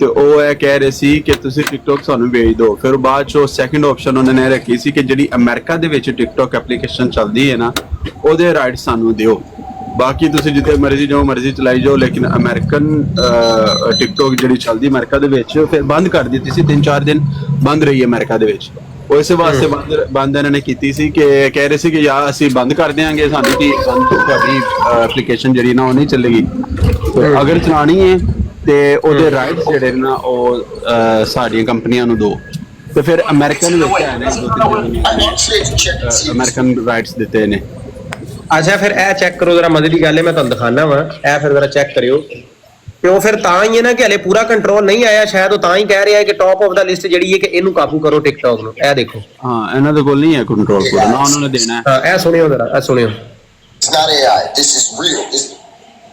S7: ਤੇ ਉਹ ਇਹ ਕਹਿ ਰਹੇ ਸੀ ਕਿ ਤੁਸੀਂ ਟਿਕਟੋਕ ਸਾਨੂੰ ਵੇਚ ਦਿਓ। ਫਿਰ ਬਾਅਦ ਚੋਂ ਸੈਕੰਡ ਆਪਸ਼ਨ ਉਹਨਾਂ ਨੇ ਰੱਖੀ ਸੀ ਕਿ ਜਿਹੜੀ ਅਮਰੀਕਾ ਦੇ ਵਿੱਚ ਟਿਕਟੋਕ ਐਪਲੀਕੇਸ਼ਨ ਚੱਲਦੀ ਹੈ ਨਾ ਉਹਦੇ ਰਾਈਟਸ ਸਾਨੂੰ ਦਿਓ, ਬਾਕੀ ਤੁਸੀਂ ਜਿੱਥੇ ਮਰਜ਼ੀ ਜੋ ਮਰਜ਼ੀ ਚਲਾਈ ਜਾਓ। ਲੇਕਿਨ ਅਮਰੀਕਨ ਟਿਕਟੋਕ ਜਿਹੜੀ ਚੱਲਦੀ ਅਮਰੀਕਾ ਦੇ ਵਿੱਚ ਫਿਰ ਬੰਦ ਕਰ ਦਿੱਤੀ ਸੀ, 3-4 ਦਿਨ ਬੰਦ ਰਹੀ ਅਮਰੀਕਾ ਦੇ ਵਿੱਚ। ਉਹ ਇਸੇ ਵਾਸਤੇ ਬੰਦ ਇਹਨਾਂ ਨੇ ਕੀਤੀ ਸੀ ਕਿ ਕਹਿ ਰਹੇ ਸੀ ਕਿ ਯਾਰ ਅਸੀਂ ਬੰਦ ਕਰ ਦਿਆਂਗੇ, ਸਾਡੀ ਤੁਹਾਡੀ ਐਪਲੀਕੇਸ਼ਨ ਜਿਹੜੀ ਨਾ ਉਹ ਨਹੀਂ ਚੱਲੇਗੀ। ਅਗਰ ਚਲਾਣੀ ਹੈ ਤੇ ਉਹਦੇ ਰਾਈਟਸ ਜਿਹੜੇ ਨਾ ਉਹ ਸਾਡੀਆਂ ਕੰਪਨੀਆਂ ਨੂੰ ਦਿਓ। ਤੇ ਫਿਰ ਅਮਰੀਕਨ ਰਾਈਟਸ ਦਿੱਤੇ ਨੇ।
S8: ਅੱਛਾ ਫਿਰ ਇਹ ਚੈੱਕ ਕਰੋ ਜਰਾ, ਮਜ਼ੇ ਦੀ ਗੱਲ ਹੈ, ਮੈਂ ਤੁਹਾਨੂੰ ਦਿਖਾਣਾ ਵਾ। ਇਹ ਫਿਰ ਜਰਾ ਚੈੱਕ ਕਰਿਓ ਤੇ ਉਹ ਫਿਰ ਤਾਂ ਹੀ ਹੈ ਨਾ ਕਿ ਹਲੇ ਪੂਰਾ ਕੰਟਰੋਲ ਨਹੀਂ ਆਇਆ, ਸ਼ਾਇਦ ਉਹ ਤਾਂ ਹੀ ਕਹਿ ਰਿਹਾ ਹੈ ਕਿ ਟੌਪ ਆਫ ਦਾ ਲਿਸਟ ਜਿਹੜੀ ਹੈ ਕਿ ਇਹਨੂੰ ਕਾਬੂ ਕਰੋ ਟਿਕਟੌਕ ਨੂੰ। ਇਹ ਦੇਖੋ,
S7: ਹਾਂ ਇਹਨਾਂ ਦੇ ਕੋਲ ਨਹੀਂ ਹੈ ਕੰਟਰੋਲ ਪੂਰਾ, ਨਾ ਉਹਨਾਂ ਨੇ ਦੇਣਾ ਹੈ।
S8: ਹਾਂ ਇਹ ਸੁਣਿਓ ਜਰਾ, ਇਹ ਸੁਣਿਓ।
S9: It's not AI. This is real.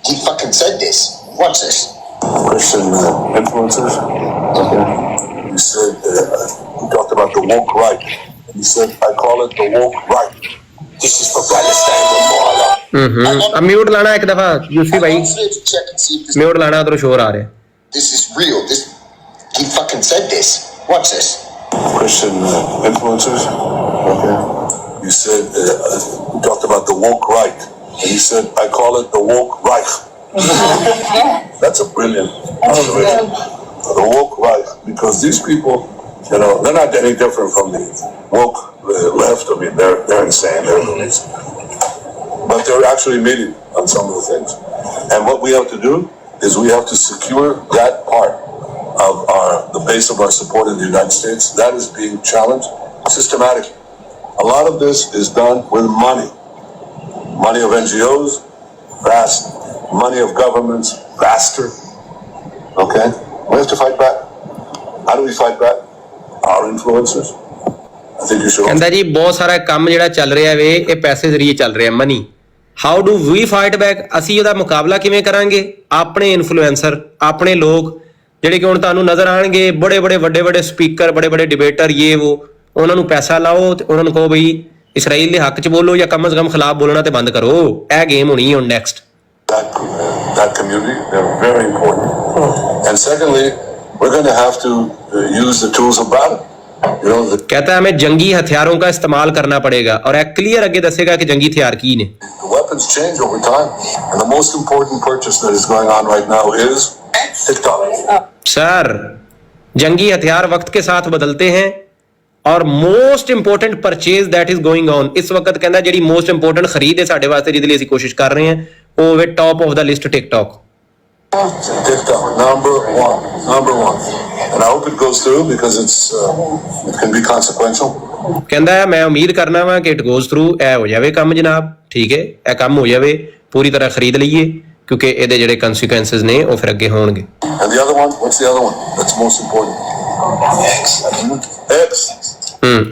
S9: He fucking said this. Watch this.
S10: Christian influencers. Okay. He said he talked about the woke right. And he said, I call it the woke right.
S9: This is for Palestine Ramallah.
S8: अब mute लाना एक दफा यूसुफी भाई, mute लाना उधर शोर आ रहा है।
S9: This is real. He fucking said this. Watch this.
S10: Christian influencers. Okay. He said he talked about the woke right. And he said, I call it the woke right. That's a brilliant observation. The woke right, because these people, you know, they're not any different from the woke left. I mean, they're insane. They're crazy. But they're actually meeting on some of the things. And what we have to do is we have to secure that part of the base of our support in the United States. That is being challenged systematically. A lot of this is done with money. Money of NGOs, vast. Money of governments, vaster. Okay? We have to fight back. How do we fight back? Our influencers. I think you should.
S8: ਕਹਿੰਦਾ ਜੀ ਬਹੁਤ ਸਾਰਾ ਕੰਮ ਜਿਹੜਾ ਚੱਲ ਰਿਹਾ ਵੇ ਇਹ ਪੈਸੇ ਜ਼ਰੀਏ ਚੱਲ ਰਿਹਾ, money. How do we fight back? ਅਸੀਂ ਉਹਦਾ ਮੁਕਾਬਲਾ ਕਿਵੇਂ ਕਰਾਂਗੇ? ਆਪਣੇ ਇਨਫਲੂਐਂਸਰ, ਆਪਣੇ ਲੋਕ ਜਿਹੜੇ ਕਿ ਹੁਣ ਤੁਹਾਨੂੰ ਨਜ਼ਰ ਆਣਗੇ, ਵੱਡੇ ਸਪੀਕਰ, ਵੱਡੇ ਡਿਬੇਟਰ, ਇਹ ਉਹ, ਉਹਨਾਂ ਨੂੰ ਪੈਸਾ ਲਾਓ ਤੇ ਉਹਨਾਂ ਨੂੰ ਕਹੋ ਬਈ ਇਸਰਾਈਲ ਦੇ ਹੱਕ 'ਚ ਬੋਲੋ ਜਾਂ ਕਮ ਸੇ ਕਮ ਖਿਲਾਫ ਬੋਲਣਾ ਤੇ ਬੰਦ ਕਰੋ। ਇਹ ਗੇਮ ਹੋਣੀ ਹੈ ਹੁਣ next.
S10: That community, they're very important. And secondly, we're going to have to use the tools of battle. You know,
S8: कहता है हमें जंगी हथियारों का इस्तेमाल करना पड़ेगा और एक क्लियर आगे दसेगा कि जंगी हथियार की ने।
S10: The weapons change over time, and the most important purchase that is going on right now is TikTok.
S8: Sir, जंगी हथियार वक्त के साथ बदलते हैं ਔਰ most important purchase that is going on ਇਸ ਵਕਤ ਕਹਿੰਦਾ ਜਿਹੜੀ ਮੋਸਟ ਇੰਪੋਰਟੈਂਟ ਖਰੀਦ ਹੈ ਸਾਡੇ ਵਾਸਤੇ ਜਿਹਦੇ ਲਈ ਅਸੀਂ ਕੋਸ਼ਿਸ਼ ਕਰ ਰਹੇ ਹਾਂ ਉਹ ਹੋਵੇ top of the list TikTok
S10: TikTok, number one. And I hope it goes through because it can be consequential.
S8: ਕਹਿੰਦਾ ਹੈ ਮੈਂ ਉਮੀਦ ਕਰਨਾ ਵਾ ਕਿ ਇਟ ਗੋਜ਼ ਥਰੂ ਇਹ ਹੋ ਜਾਵੇ ਕੰਮ ਜਨਾਬ ਠੀਕ ਹੈ ਇਹ ਕੰਮ ਹੋ ਜਾਵੇ ਪੂਰੀ ਤਰ੍ਹਾਂ ਖਰੀਦ ਲਈਏ ਕਿਉਂਕਿ ਇਹਦੇ ਜਿਹੜੇ ਕਨਸੀਕੁਐਂਸਸ ਨੇ ਉਹ ਫਿਰ ਅੱਗੇ ਹੋਣਗੇ
S10: And the other one, what's the other one? That's most important. X.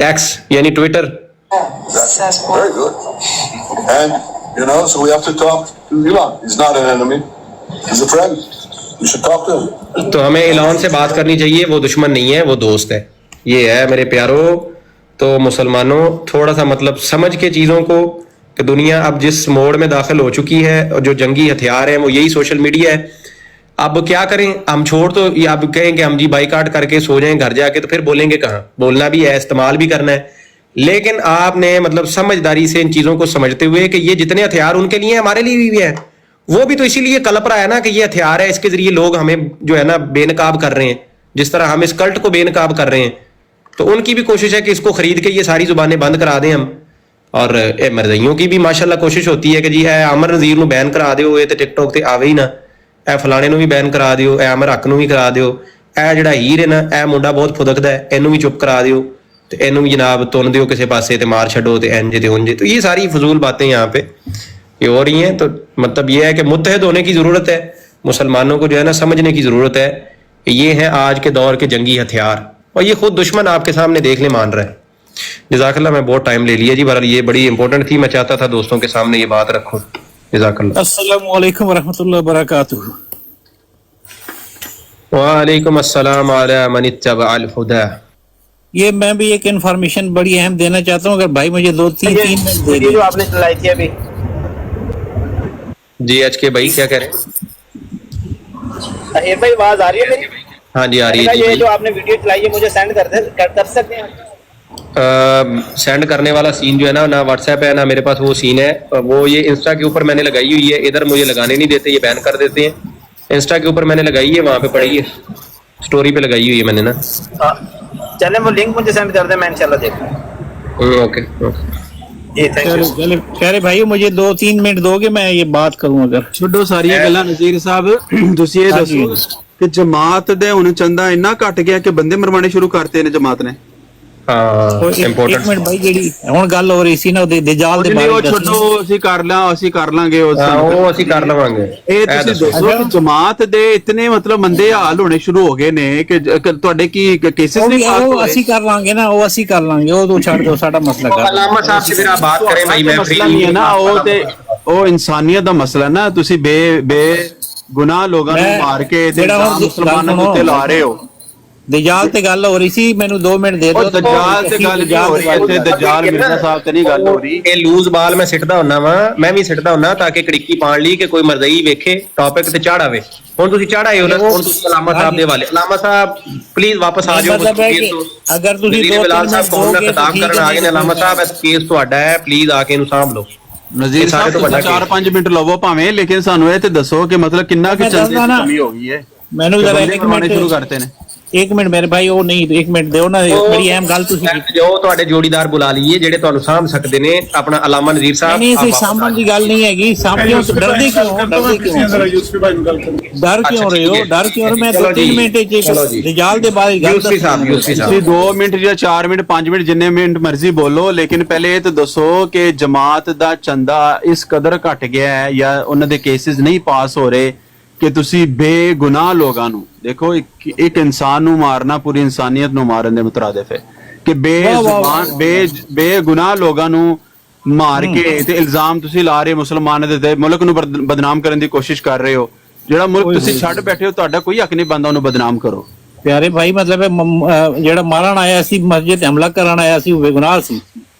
S8: X ਯਾਨੀ Twitter
S10: That's very good. And so we have to talk to Elon. He's not an enemy. He's a friend. You should talk to him.
S8: तो हमें एलान से बात करनी चाहिए वो दुश्मन नहीं है वो दोस्त है ये है मेरे प्यारों तो मुसलमानों थोड़ा सा मतलब समझ के चीज़ों को कि दुनिया अब जिस मोड़ में दाखिल हो चुकी है और जो जंगी हथियार हैं वो यही सोशल मीडिया है अब क्या करें हम छोड़ तो अब कहें कि हम जी बाइकाट करके सो जाएं घर जाके तो फिर बोलेंगे कहाँ बोलना भी है इस्तेमाल भी करना है लेकिन आपने मतलब समझदारी से इन चीज़ों को समझते हुए कि ये जितने हथियार उनके लिए हमारे लिए भी है वो भी तो इसीलिए कलप रहा है ना कि ये हथियार है इसके जरिए लोग हमें जो है ना बेनकाब कर रहे हैं जिस तरह हम इस कल्ट को बेनकाब कर रहे हैं तो उनकी भी कोशिश है कि इसको खरीद के ये सारी जुबानें बंद करा दें हम और मरज़इयों की भी माशाल्लाह कोशिश होती है कि जी अमर नज़ीर ਨੂੰ बैन करा ਦਿਓ ਇਹ ਤੇ ਟਿਕਟੌਕ ਤੇ ਆਵੇ ਹੀ ਨਾ ਇਹ ਫਲਾਣੇ ਨੂੰ ਵੀ बैन करा ਦਿਓ ਇਹ ਅਮਰ ਹੱਕ ਨੂੰ ਵੀ ਕਰਾ ਦਿਓ ਇਹ ਜਿਹੜਾ ਹੀਰ ਹੈ ਨਾ ਇਹ ਮੁੰਡਾ ਬਹੁਤ ਫੁਦਕਦਾ ਹੈ ਇਹਨੂੰ ਵੀ ਚੁੱਪ ਕਰਾ ਦਿਓ ਤੇ ਇਹਨੂੰ ਵੀ ਜਨਾਬ ਤੁੰਨ ਦਿਓ ਕਿਸੇ ਪਾਸੇ ਤੇ ਮਾਰ ਛੱਡੋ ਤੇ ਇੰਜ ਤੇ ਉਂਝ तो ये सारी फजूल बातें यहाँ पे ये हो रही हैं तो मतलब ये है कि मुत्तहद होने की ज़रूरत है मुसलमानों को जो है ना समझने की ज़रूरत है कि ये है आज के दौर के जंगी हथियार और ये खुद दुश्मन आपके सामने देख ले मान रहा है जज़ाकल्लाह मैं बहुत टाइम ले लिया जी बहरहाल ये बड़ी इंपॉर्टेंट थी मैं चाहता था दोस्तों के सामने ये बात रखूं जज़ाकल्लाह
S1: अस्सलामु अलैकुम वरहमतुल्लाहि वबरकातुहू
S8: वालेकुम अस्सलाम अला मन इत्तबअल हुदा
S1: ये मैं भी एक इन्फॉर्मेशन बड़ी अहम देना चाहता हूँ अगर भाई मुझे 2-3 मिनट दे
S3: जो आपने चलाई थी अभी
S8: जी एच के भाई क्या कह रहे हैं
S3: ताहिर भाई आवाज आ रही है मेरी
S8: हाँ जी आ रही है
S3: ये
S8: जी
S3: जो आपने वीडियो चलाई है मुझे सेंड कर सकते हैं
S8: सेंड करने वाला सीन जो है ना व्हाट्सएप है ना मेरे पास वो सीन है वो ये इंस्टा के ऊपर मैंने लगाई हुई है इधर मुझे लगाने नहीं देते ये बैन कर देते हैं इंस्टा के ऊपर मैंने लगाई है वहाँ पे पड़ी है स्टोरी पे लगाई हुई है मैंने ना
S3: चले वो लिंक मुझे सेंड कर दे मैं इंशाल्लाह देखूंगा
S8: ओके
S1: चले प्यारे भाई मुझे 2-3 मिनट दोगे मैं ये बात करूं अगर
S7: ਛੱਡੋ ਸਾਰੀਆਂ ਗੱਲਾਂ ਨਜ਼ੀਰ ਸਾਹਿਬ ਤੁਸੀਂ ਇਹ ਦੱਸੋ ਕਿ ਜਮਾਤ ਦੇ ਹੁਣ ਚੰਦਾ ਇੰਨਾ ਘਟ ਗਿਆ ਕਿ ਬੰਦੇ ਮਰਵਾਣੇ ਸ਼ੁਰੂ ਕਰਤੇ ਨੇ ਜਮਾਤ ਨੇ
S8: हाँ
S1: एक मिनट भाई ਜਿਹੜੀ ਹੁਣ ਗੱਲ ਹੋ ਰਹੀ ਸੀ ਨਾ ਉਹਦੇ ਦਜਾਲ ਦੇ ਬਾਰੇ
S7: ਉਹ ਛੱਡੋ ਅਸੀਂ ਕਰ ਲਾਂਗੇ
S8: ਉਹ ਅਸੀਂ ਕਰ ਲਵਾਂਗੇ
S7: ਇਹ ਤੁਸੀਂ ਦੱਸੋ ਕਿ ਜਮਾਤ ਦੇ ਇਤਨੇ ਮਤਲਬ ਮੰਦੇ ਹਾਲ ਹੋਣੇ ਸ਼ੁਰੂ ਹੋ ਗਏ ਨੇ ਕਿ ਤੁਹਾਡੇ ਕੀ ਕੇਸਿਸ ਨਹੀਂ ਪਾਸ ਹੋਏ
S1: ਅਸੀਂ ਕਰ ਲਾਂਗੇ ਨਾ ਉਹ ਅਸੀਂ ਕਰ ਲਾਂਗੇ ਉਹ ਤੋਂ ਛੱਡ ਦਿਓ ਸਾਡਾ ਮਸਲਾ ਕਰ
S8: अलामा साहब से फिर आप बात करें भाई मैं फ्री
S7: ਨਹੀਂ ਹੈ ਨਾ ਉਹ ਤੇ ਉਹ ਇਨਸਾਨੀਅਤ ਦਾ ਮਸਲਾ ਨਾ ਤੁਸੀਂ ਬੇ ਗੁਨਾਹ ਲੋਕਾਂ ਨੂੰ ਮਾਰ ਕੇ ਤੇ ਮੁਸਲਮਾਨਾਂ ਨੂੰ ਤੇ ਲਾ ਰਹੇ ਹੋ
S1: ਦਜਾਲ ਤੇ ਗੱਲ ਹੋ ਰਹੀ ਸੀ ਮੈਨੂੰ 2 ਮਿੰਟ ਦੇ ਦਿਓ
S7: ਦਜਾਲ ਤੇ ਗੱਲ ਨਹੀਂ ਹੋ ਰਹੀ ਇੱਥੇ ਦਜਾਲ ਮਿਰਜ਼ਾ ਸਾਹਿਬ ਤੇ ਨਹੀਂ ਗੱਲ ਹੋ ਰਹੀ
S8: ਇਹ ਲੂਜ਼ ਬਾਲ ਮੈਂ ਸਿੱਟਦਾ ਹੁੰਨਾ ਵਾ ਮੈਂ ਵੀ ਸਿੱਟਦਾ ਹੁੰਨਾ ਤਾਂ ਕਿ ਕੜਿੱਕੀ ਪਾਣ ਲਈ ਕਿ ਕੋਈ ਮਰਜ਼ਈ ਵੇਖੇ ਟੌਪਿਕ ਤੇ ਚੜਾਵੇ ਹੁਣ ਤੁਸੀਂ ਚੜਾਏ ਹੋ ਨਾ ਹੁਣ ਤੁਸੀਂ ਅਲਾਮਾ ਸਾਹਿਬ ਦੇ ਵਾਲੇ ਅਲਾਮਾ ਸਾਹਿਬ ਪਲੀਜ਼ ਵਾਪਸ ਆ ਜਾਓ
S1: ਅਗਰ ਤੁਸੀਂ
S8: ਬਿਲਾਲ ਸਾਹਿਬ ਕੋਲ ਖਿਤਾਬ ਕਰਨ ਆ ਗਏ ਨੇ ਅਲਾਮਾ ਸਾਹਿਬ ਇਸ ਕੇਸ ਤੁਹਾਡਾ ਹੈ ਪਲੀਜ਼ ਆ ਕੇ ਇਹਨੂੰ ਸਾਂਭ ਲਓ
S7: ਨਜ਼ੀਰ ਸਾਹਿਬ ਤੋਂ 4-5 ਮਿੰਟ ਲਵੋ ਭਾਵੇਂ ਲੇਕਿਨ ਸਾਨੂੰ ਇਹ ਤੇ ਦੱਸੋ ਕਿ ਮਤਲਬ ਕਿੰਨਾ ਕਿ ਚੰਦੀ ਕਮੀ ਹੋ ਗਈ ਹੈ
S1: ਮੈਨੂੰ ਜ਼ਰਾ ਇੱਕ ਮਿੰਟ
S7: ਸ਼ੁਰੂ ਕਰਤੇ ਨੇ
S1: एक मिनट मेरे भाई वो नहीं 1 मिनट ਦਿਓ ਨਾ ਬੜੀ ਅਹਿਮ ਗੱਲ ਤੁਸੀਂ
S8: ਜੋ ਤੁਹਾਡੇ ਜੋੜੀਦਾਰ ਬੁਲਾ ਲਈਏ ਜਿਹੜੇ ਤੁਹਾਨੂੰ ਸਾਂਭ ਸਕਦੇ ਨੇ ਆਪਣਾ ਅਲਾਮਾ ਨਜ਼ੀਰ ਸਾਹਿਬ
S1: ਨਹੀਂ ਸੀ ਸਾਂਭਣ ਦੀ ਗੱਲ ਨਹੀਂ ਹੈਗੀ ਸਾਂਭਿਓ ਡਰਦੇ ਕਿਉਂ ਡਰ ਕਿਉਂ ਰਹੇ ਹੋ ਡਰ ਕਿਉਂ ਮੈਂ 2-3 ਮਿੰਟ ਚ ਦਜਾਲ ਦੇ ਬਾਰੇ ਗੱਲ
S8: ਯੂਸਫੀ ਸਾਹਿਬ
S7: ਤੁਸੀਂ 2 ਮਿੰਟ ਜਾਂ 4 ਮਿੰਟ 5 ਮਿੰਟ ਜਿੰਨੇ ਮਿੰਟ ਮਰਜ਼ੀ ਬੋਲੋ ਲੇਕਿਨ ਪਹਿਲੇ ਇਹ ਤਾਂ ਦੱਸੋ ਕਿ ਜਮਾਤ ਦਾ ਚੰਦਾ ਇਸ ਕਦਰ ਘਟ ਗਿਆ ਹੈ ਜਾਂ ਉਹਨਾਂ ਦੇ ਕੇਸਿਸ ਨਹੀਂ ਪਾਸ ਹੋ ਰਹੇ ਕਿ ਤੁਸੀਂ ਬੇਗੁਨਾਹ ਲੋਕਾਂ ਨੂੰ ਦੇਖੋ ਇੱਕ ਇਨਸਾਨ ਨੂੰ ਮਾਰਨਾ ਪੂਰੀ ਇਨਸਾਨੀਅਤ ਨੂੰ ਮਾਰਨ ਦੇ ਮੁਤਰਾਦਿਫ ਹੈ ਕਿ ਬੇਗੁਨਾਹ ਲੋਕਾਂ ਨੂੰ ਮਾਰ ਕੇ ਤੇ ਇਲਜ਼ਾਮ ਤੁਸੀਂ ਲਾ ਰਹੇ ਮੁਸਲਮਾਨਾਂ ਦੇ ਤੇ ਮੁਲਕ ਨੂੰ ਬਦਨਾਮ ਕਰਨ ਦੀ ਕੋਸ਼ਿਸ਼ ਕਰ ਰਹੇ ਹੋ ਜਿਹੜਾ ਮੁਲਕ ਤੁਸੀਂ ਛੱਡ ਬੈਠੇ ਹੋ ਤੁਹਾਡਾ ਕੋਈ ਹੱਕ ਨਹੀਂ ਬਣਦਾ ਉਹਨੂੰ ਬਦਨਾਮ ਕਰੋ
S1: ਪਿਆਰੇ ਭਾਈ ਮਤਲਬ ਜਿਹੜਾ ਮਾਰਨ ਆਇਆ ਸੀ ਮਸਜਿਦ ਤੇ ਹਮਲਾ ਕਰਨ ਆਇਆ ਸੀ ਉਹ ਬੇਗੁਨਾਹ ਸੀ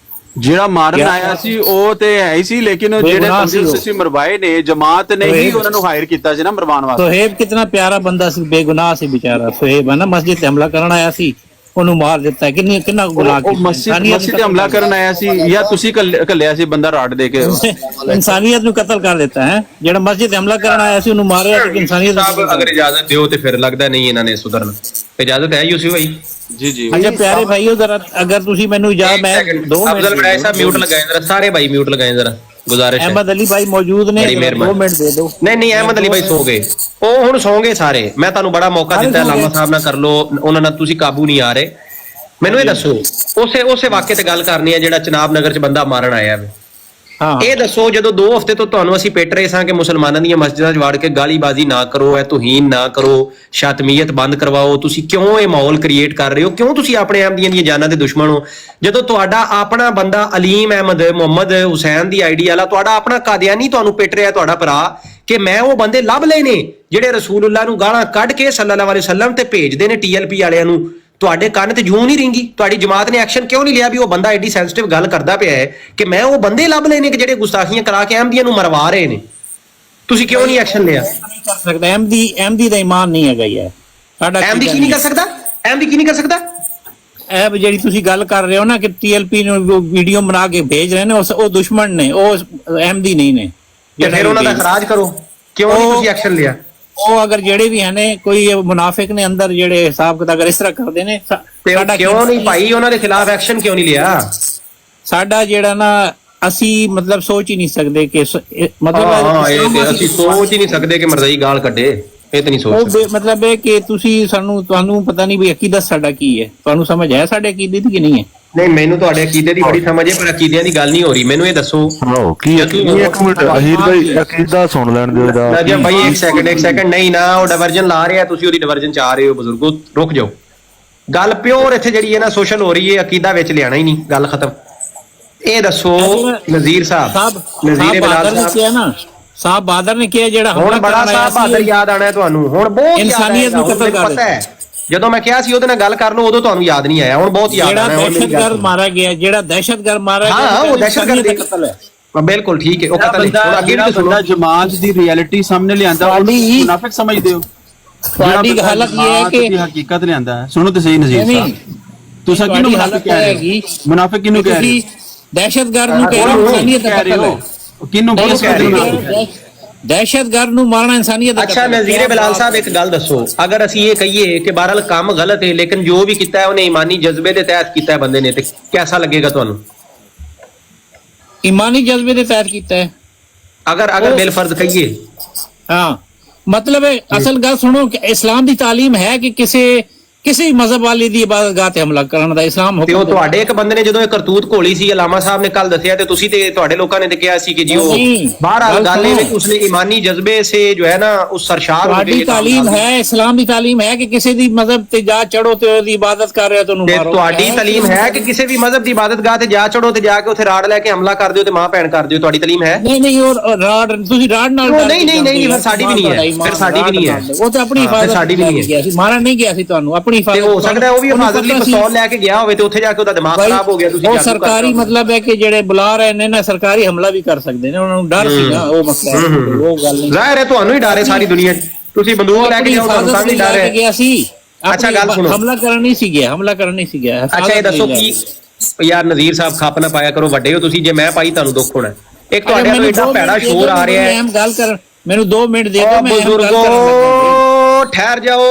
S7: ਜਿਹੜਾ ਮਾਰਨ ਆਇਆ ਸੀ ਉਹ ਤੇ ਹੈ ਹੀ ਸੀ ਲੇਕਿਨ ਜਿਹੜੇ ਬੰਦੇ ਤੁਸੀਂ ਮਰਵਾਏ ਨੇ ਜਮਾਤ ਨੇ ਹੀ ਉਹਨਾਂ ਨੂੰ ਹਾਇਰ ਕੀਤਾ ਸੀ ਨਾ ਮਰਵਾਉਣ ਵਾਸਤੇ
S1: ਸੁਹੇਬ ਕਿੰਨਾ ਪਿਆਰਾ ਬੰਦਾ ਸੀ ਬੇਗੁਨਾਹ ਸੀ ਵਿਚਾਰਾ ਸੁਹੇਬ ਹੈ ਨਾ ਮਸਜਿਦ ਤੇ ਹਮਲਾ ਕਰਨ ਆਇਆ ਸੀ ਉਹਨੂੰ ਮਾਰ ਦਿੱਤਾ ਕਿੰਨਾ ਗੁਨਾਹ ਕੀਤਾ
S7: ਮਸਜਿਦ ਤੇ ਹਮਲਾ ਕਰਨ ਆਇਆ ਸੀ ਜਾਂ ਤੁਸੀਂ ਕੱਲਿਆ ਸੀ ਬੰਦਾ ਰਾੜ ਦੇ ਕੇ
S8: ਇਨਸਾਨੀਅਤ ਨੂੰ ਕਤਲ ਕਰ ਦਿੱਤਾ ਹੈ ਜਿਹੜਾ ਮਸਜਿਦ ਤੇ ਹਮਲਾ ਕਰਨ ਆਇਆ ਸੀ ਉਹਨੂੰ ਮਾਰਿਆ ਤੇ ਇਨਸਾਨੀਅਤ ਅਗਰ ਇਜਾਜ਼ਤ ਦਿਓ ਤੇ ਫਿਰ ਲੱਗਦਾ ਨਹੀਂ ਇਹਨਾਂ ਨੇ ਸੁਧਰਨਾ ਇਜਾਜ਼ਤ ਹੈ ਯੂਸਫ ਭਾਈ
S7: जी जी
S11: अच्छा प्यारे भाइयों जरा अगर तुसी मैनू इजाजत मैं 2
S8: अफजल बड़ाई साहब म्यूट लगाए जरा, सारे भाई म्यूट लगाए जरा, गुजारिश है।
S11: अहमद अली भाई मौजूद ने, 2 मिनट दे दो।
S8: नहीं अहमद अली भाई सो गए, ਉਹ ਹੁਣ ਸੌਂਗੇ ਸਾਰੇ। ਮੈਂ ਤੁਹਾਨੂੰ ਬੜਾ ਮੌਕਾ ਦਿੱਤਾ ਲਾਮਾ ਸਾਹਿਬ ਨਾਲ ਕਰ ਲੋ, ਉਹਨਾਂ ਨਾਲ ਤੁਸੀਂ ਕਾਬੂ ਨਹੀਂ ਆ ਰਹੇ। ਮੈਨੂੰ ਇਹ ਦੱਸੋ ਉਸੇ ਵਾਕਿਆ ਤੇ ਗੱਲ ਕਰਨੀ ਹੈ ਜਿਹੜਾ ਚਨਾਬ ਨਗਰ ਚ ਬੰਦਾ ਮਾਰਨ ਆਇਆ ਵੇ। ਇਹ ਦੱਸੋ ਜਦੋਂ 2 ਹਫ਼ਤੇ ਤੋਂ ਤੁਹਾਨੂੰ ਅਸੀਂ ਪਿੱਟ ਰਹੇ ਸਾਂ ਕਿ ਮੁਸਲਮਾਨਾਂ ਦੀਆਂ ਮਸਜਿਦਾਂ 'ਚ ਵੜ ਕੇ ਗਾਲੀਬਾਜ਼ੀ ਨਾ ਕਰੋ, ਇਹ ਤੋਹੀਨ ਨਾ ਕਰੋ, ਸ਼ਾਤਮੀਅਤ ਬੰਦ ਕਰਵਾਓ, ਤੁਸੀਂ ਕਿਉਂ ਇਹ ਮਾਹੌਲ ਕ੍ਰੀਏਟ ਕਰ ਰਹੇ ਹੋ? ਕਿਉਂ ਤੁਸੀਂ ਆਪਣੇ ਆਪ ਦੀਆਂ ਜਾਨਾਂ ਦੇ ਦੁਸ਼ਮਣ ਹੋ? ਜਦੋਂ ਤੁਹਾਡਾ ਆਪਣਾ ਬੰਦਾ ਅਲੀਮ ਅਹਿਮਦ ਮੁਹੰਮਦ ਹੁਸੈਨ ਦੀ ਆਈਡੀ ਵਾਲਾ ਤੁਹਾਡਾ ਆਪਣਾ ਕਾਦੀਆਨੀ ਤੁਹਾਨੂੰ ਪਿੱਟ ਰਿਹਾ, ਤੁਹਾਡਾ ਭਰਾ, ਕਿ ਮੈਂ ਉਹ ਬੰਦੇ ਲੱਭ ਲਏ ਨੇ ਜਿਹੜੇ ਰਸੂਲੁੱਲਾਹ ਨੂੰ ਗਾਲਾਂ ਕੱਢ ਕੇ ਸੱਲੱਲਾਹੁ ਅਲੈਹਿ ਵਸੱਲਮ ਤੇ ਭੇਜਦੇ ਨੇ TLP ਵਾਲਿਆਂ ਨੂੰ। ਤੁਹਾਡੇ ਕੰਨ ਤੇ ਜੂੰ ਨਹੀਂ ਰਿੰਗੀ? ਤੁਹਾਡੀ ਜਮਾਤ ਨੇ ਐਕਸ਼ਨ ਕਿਉਂ ਨਹੀਂ ਲਿਆ ਵੀ ਉਹ ਬੰਦਾ ਐਡੀ ਸੈਂਸਿਟਿਵ ਗੱਲ ਕਰਦਾ ਪਿਆ ਹੈ ਕਿ ਮੈਂ ਉਹ ਬੰਦੇ ਲੱਭ ਲਏ ਨੇ ਕਿ ਜਿਹੜੇ ਗੁਸਤਾਖੀਆਂ ਕਰਾ ਕੇ ਅਹਿਮਦੀਆਂ ਨੂੰ ਮਰਵਾ ਰਹੇ ਨੇ? ਤੁਸੀਂ ਕਿਉਂ ਨਹੀਂ ਐਕਸ਼ਨ ਲਿਆ?
S11: ਕਰ ਸਕਦਾ ਅਹਿਮਦੀ ਦਾ ਈਮਾਨ ਨਹੀਂ ਹੈਗਾ ਯਾਰ ਸਾਡਾ।
S8: ਅਹਿਮਦੀ ਕੀ ਨਹੀਂ ਕਰ ਸਕਦਾ? ਅਹਿਮਦੀ ਕੀ ਨਹੀਂ ਕਰ ਸਕਦਾ?
S11: ਇਹ ਜਿਹੜੀ ਤੁਸੀਂ ਗੱਲ ਕਰ ਰਹੇ ਹੋ ਨਾ ਕਿ TLP ਨੂੰ ਵੀਡੀਓ ਬਣਾ ਕੇ ਭੇਜ ਰਹੇ ਨੇ, ਉਹ ਦੁਸ਼ਮਣ ਨੇ, ਉਹ ਅਹਿਮਦੀ ਨਹੀਂ ਨੇ।
S8: ਤੇ ਫਿਰ ਉਹਨਾਂ ਦਾ ਖਰਾਜ ਕਰੋ, ਕਿਉਂ ਨਹੀਂ ਤੁਸੀਂ ਐਕਸ਼ਨ ਲਿਆ?
S11: ਉਹ ਅਗਰ ਜਿਹੜੇ ਵੀ ਹਨ ਕੋਈ ਮੁਨਾਫਿਕ ਨੇ ਅੰਦਰ ਜਿਹੜੇ ਹਿਸਾਬ ਕਿਤਾਬ ਅਗਰ ਇਸ ਤਰ੍ਹਾਂ ਕਰਦੇ ਨੇ,
S8: ਸਾਡਾ ਕਿਉਂ ਨਹੀਂ ਭਾਈ ਉਹਨਾਂ ਦੇ ਖਿਲਾਫ ਐਕਸ਼ਨ ਕਿਉਂ ਨਹੀਂ ਲਿਆ?
S11: ਸਾਡਾ ਜਿਹੜਾ ਨਾ ਅਸੀਂ ਮਤਲਬ ਸੋਚ ਹੀ ਨਹੀਂ ਸਕਦੇ ਕਿ
S8: ਮਤਲਬ ਅਸੀਂ ਸੋਚ ਹੀ ਨਹੀਂ ਸਕਦੇ ਕਿ ਮਰਜ਼ੀ ਗਾਲ ਕੱਢੇ, ਇਹ ਤੇ ਨਹੀਂ ਸੋਚ ਸਕਦੇ।
S11: ਮਤਲਬ ਇਹ ਕਿ ਤੁਸੀਂ ਤੁਹਾਨੂੰ ਪਤਾ ਨਹੀਂ ਵੀ ਅਕੀਦਾ ਸਾਡਾ ਕੀ ਹੈ, ਤੁਹਾਨੂੰ ਸਮਝ ਹੈ ਸਾਡੇ ਅਕੀਦੇ ਦੀ ਕਿ ਨਹੀਂ ਹੈ?
S8: ਨਹੀਂ ਮੈਨੂੰ ਤੁਹਾਡੇ ਅਕੀਦੇ ਦੀ ਬੜੀ ਸਮਝ ਹੈ, ਪਰ ਅਕੀਦਿਆਂ ਦੀ ਗੱਲ ਨਹੀਂ ਹੋ ਰਹੀ। ਮੈਨੂੰ ਇਹ ਦੱਸੋ
S12: ਕੀ ਇੱਕ ਮਿੰਟ ਅਹੀਰ ਭਾਈ ਅਕੀਦਾ ਸੁਣ ਲੈਣ ਦਿਓ ਇਹਦਾ।
S8: ਜੀ ਭਾਈ ਇੱਕ ਸੈਕਿੰਡ ਨਹੀਂ ਨਾ, ਉਹ ਡਿਵਰਜਨ ਲਾ ਰਿਹਾ, ਤੁਸੀਂ ਉਹਦੀ ਡਿਵਰਜਨ ਚ ਆ ਰਹੇ ਹੋ। ਬਜ਼ੁਰਗੋ ਰੁਕ ਜਾਓ, ਗੱਲ ਪਿਓਰ ਇੱਥੇ ਜਿਹੜੀ ਹੈ ਨਾ ਸੋਸ਼ਲ ਹੋ ਰਹੀ ਹੈ, ਅਕੀਦਾ ਵਿੱਚ ਲਿਆਣਾ ਹੀ ਨਹੀਂ, ਗੱਲ ਖਤਮ। ਇਹ ਦੱਸੋ ਨਜ਼ੀਰ ਸਾਹਿਬ, ਨਜ਼ੀਰ ਬਲਾਲ ਸਾਹਿਬ,
S11: ਸਾਹਿਬ ਬਹਾਦਰ ਨੇ ਕਿਹਾ ਜਿਹੜਾ
S8: ਹੁਣ ਬੜਾ ਸਾਹਿਬ ਬਹਾਦਰ ਯਾਦ ਆਣਾ ਤੁਹਾਨੂੰ, ਹੁਣ ਬਹੁਤ
S11: ਇਨਸਾਨੀਅਤ ਨੂੰ ਕਤਲ ਕਰ
S8: ਪਤਾ ਹੈ। ਜਦੋਂ ਮੈਂ ਕਿਹਾ ਸੀ ਉਹਦੇ ਨਾਲ ਗੱਲ ਕਰ ਲਓ ਉਦੋਂ ਤੁਹਾਨੂੰ ਯਾਦ ਨਹੀਂ ਆਇਆ, ਹੁਣ ਬਹੁਤ ਯਾਦ ਆਣਾ।
S11: ਜਿਹੜਾ ਦਹਿਸ਼ਤਗਰਦ ਮਾਰਿਆ ਗਿਆ,
S8: ਹਾਂ ਉਹ ਦਹਿਸ਼ਤਗਰਦ ਦਾ ਕਤਲ ਹੈ, ਬਿਲਕੁਲ ਠੀਕ ਹੈ, ਉਹ ਕਤਲ ਹੈ। ਹੁਣ ਅੱਗੇ ਵੀ ਸੁਣੋ,
S7: ਜਮਾਤ ਦੀ ਰਿਐਲਿਟੀ ਸਾਹਮਣੇ ਲਿਆਂਦਾ ਉਹਨੂੰ ਮੁਨਾਫਿਕ ਸਮਝਦੇ ਹੋ?
S11: ਤੁਹਾਡੀ ਹਾਲਤ ਇਹ ਹੈ ਕਿ
S7: ਹਕੀਕਤ ਲਿਆਂਦਾ ਹੈ। ਸੁਣੋ ਤੇ ਸਹੀ ਨਜ਼ੀਰ ਸਾਹਿਬ, ਤੁਸੀਂ ਕਿਹਨੂੰ ਮੁਨਾਫਿਕ ਕਹਿ ਰਹੇ ਹੋ? ਮੁਨਾਫਿਕ ਕਿਹਨੂੰ ਕਹਿ ਰਹੇ ਹੋ?
S11: ਦਹਿਸ਼ਤਗਰਦ ਨੂੰ ਕਹਿ ਰਹੇ ਹੋ, ਇਨਸਾਨੀਅਤ ਦਾ ਕਤਲ ਹੈ।
S7: ਕਿਹਨੂੰ ਕਹਿ ਰਹੇ ਹੋ?
S11: ਦਹਿਸ਼ਤਗਰਦ ਨੂੰ ਮਾਰਨਾ ਇਨਸਾਨੀਅਤ ਦਾ।
S8: ਅੱਛਾ ਨਜ਼ੀਰ ਬਲਾਲ ਸਾਹਿਬ ਇੱਕ ਗੱਲ ਦੱਸੋ, ਅਗਰ ਅਸੀਂ ਇਹ ਕਹੀਏ ਕਿ ਬਹਰਹਾਲ ਕੰਮ ਗਲਤ ਹੈ ਲੇਕਿਨ ਜੋ ਵੀ ਕੀਤਾ ਹੈ ਉਹਨੇ ਈਮਾਨੀ ਜਜ਼ਬੇ ਦੇ ਤਹਿਤ ਕੀਤਾ ਹੈ ਬੰਦੇ ਨੇ, ਤੇ ਕਿਹਦਾ ਲੱਗੇਗਾ ਤੁਹਾਨੂੰ?
S11: ਈਮਾਨੀ ਜਜ਼ਬੇ ਦੇ ਤਹਿਤ ਕੀਤਾ ਹੈ
S8: ਅਗਰ ਬਿਲਫਰਜ਼ ਕਹੀਏ।
S11: ਹਾਂ ਮਤਲਬ ਹੈ ਅਸਲ ਗੱਲ ਸੁਣੋ ਕਿ ਇਸਲਾਮ ਦੀ ਤਾਲੀਮ ਹੈ ਕਿ ਕਿਸੇ ਮਜ਼ਹਬ ਵਾਲੇ ਦੀ ਇਬਾਦਤਗਾਹ ਤੇ ਹਮਲਾ ਕਰਨ ਦਾ ਇਸਲਾਮ ਹੁਕਮ।
S8: ਤੇ ਉਹ ਤੁਹਾਡੇ ਇੱਕ ਬੰਦੇ ਨੇ ਜਦੋਂ ਇਹ ਕਰਤੂਤ ਘੋਲੀ ਸੀ, ਅਲਾਮਾ ਸਾਹਿਬ ਨੇ ਕੱਲ ਦੱਸਿਆ, ਤੇ ਤੁਸੀਂ ਤੇ ਤੁਹਾਡੇ ਲੋਕਾਂ ਨੇ ਤੇ ਕਿਹਾ ਸੀ ਕਿ ਜੀ ਉਹ ਬਹਰਹਾਲ ਗੱਲ ਇਹ ਕਿ ਉਸਨੇ ਈਮਾਨੀ ਜਜ਼ਬੇ ਸੇ ਜੋ ਹੈ ਨਾ ਉਸ ਸਰਸ਼ਾਰ ਹੋ ਗਈ।
S11: ਤਾਲੀਮ ਹੈ, ਇਸਲਾਮ ਦੀ ਤਾਲੀਮ ਹੈ ਕਿ ਕਿਸੇ ਦੀ ਮਜ਼ਹਬ ਤੇ ਜਾ ਚੜੋ ਤੇ ਉਹਦੀ ਇਬਾਦਤ ਕਰ ਰਿਹਾ ਤੁਹਾਨੂੰ ਮਾਰੋ।
S8: ਤੁਹਾਡੀ ਤਾਲੀਮ ਹੈ ਕਿ ਕਿਸੇ ਵੀ ਮਜ਼ਹਬ ਦੀ ਇਬਾਦਤਗਾਹ ਤੇ ਜਾ ਚੜੋ ਤੇ ਜਾ ਕੇ ਉੱਥੇ ਰਾੜ ਲੈ ਕੇ ਹਮਲਾ ਕਰ ਦਿਓ ਤੇ ਮਾਂ ਭੈਣ ਕਰ ਦਿਓ, ਤੁਹਾਡੀ ਤਾਲੀਮ ਹੈ?
S11: ਨਹੀਂ ਉਹ ਰਾੜ ਤੁਸੀਂ ਰਾੜ ਨਾਲ
S8: ਨਹੀਂ ਫਿਰ ਸਾਡੀ ਵੀ ਨਹੀਂ ਹੈ, ਫਿਰ ਸਾਡੀ ਵੀ ਨਹੀਂ ਹੈ।
S11: ਉਹ ਤਾਂ ਆਪਣੀ ਹਿਫਾਜ਼ਤ ਸਾਡੀ ਵੀ ਨਹੀਂ ਹੈ, ਮਾਰਨ ਨਹੀਂ ਗਿਆ ਸੀ ਤੁਹਾਨੂੰ, ਆਪਣੀ ਹਿਫਾਜ਼ਤ
S8: ਹੋ ਸਕਦਾ ਉਹ ਵੀ ਹਿਫਾਜ਼ਤ ਲਈ ਪਿਸਤੌਲ ਲੈ ਕੇ ਗਿਆ ਹੋਵੇ ਤੇ ਉੱਥੇ ਜਾ ਕੇ ਉਹਦਾ ਦਿਮਾਗ ਖਰਾਬ ਹੋ ਗਿਆ। ਤੁਸੀਂ
S11: ਉਹ ਸਰਕਾਰੀ ਮਤਲਬ ਹੈ ਕਿ ਜਿਹੜੇ ਬੁਲਾ ਰਹੇ ਨੇ ਨਾ ਸਰਕਾਰੀ ਹਮਲਾ ਵੀ ਕਰ ਸਕਦੇ ਨੇ, ਉਹਨਾਂ ਨੂੰ ਡਰ ਸੀ ਨਾ, ਉਹ ਮਸਲਾ ਉਹ ਗੱਲ ਨਹੀਂ।
S8: ਜ਼ਾਹਿਰ ਹੈ ਤੁਹਾਨੂੰ ਹੀ ਡਰ ਹੈ ਸਾਰੀ ਦੁਨੀਆ 'ਚ, ਤੁਸੀਂ ਬੰਦੂਕ ਲੈ ਕੇ ਜਾਓ ਤੁਹਾਨੂੰ ਤਾਂ ਨਹੀਂ ਡਰ ਹੈ।
S11: ਗਿਆ ਸੀ
S8: ਅੱਛਾ ਗੱਲ ਸੁਣੋ,
S11: ਹਮਲਾ ਕਰਨ ਨਹੀਂ ਸੀ ਗਿਆ।
S8: ਅੱਛਾ ਇਹ ਦੱਸੋ ਕੀ ਯਾਰ ਨਜ਼ੀਰ ਸਾਹਿਬ ਖੱਪ ਨਾ ਪਾਇਆ ਕਰੋ, ਵੱਡੇ ਹੋ ਤੁਸੀਂ, ਜੇ ਮੈਂ ਪਾਈ ਤੁਹਾਨੂੰ ਦੁੱਖ ਹੋਣਾ। ਇੱਕ ਤੁਹਾਡੇ ਤੋਂ ਏਡਾ ਭੈੜਾ ਸ਼ੋਰ ਆ ਰਿਹਾ ਹੈ।
S11: ਗੱਲ ਕਰ ਮੈਨੂੰ 2 ਮਿੰਟ ਦੇ ਦਿਓ, ਮੈਂ
S8: ਬਜ਼ੁਰਗੋ ठहर जाओ,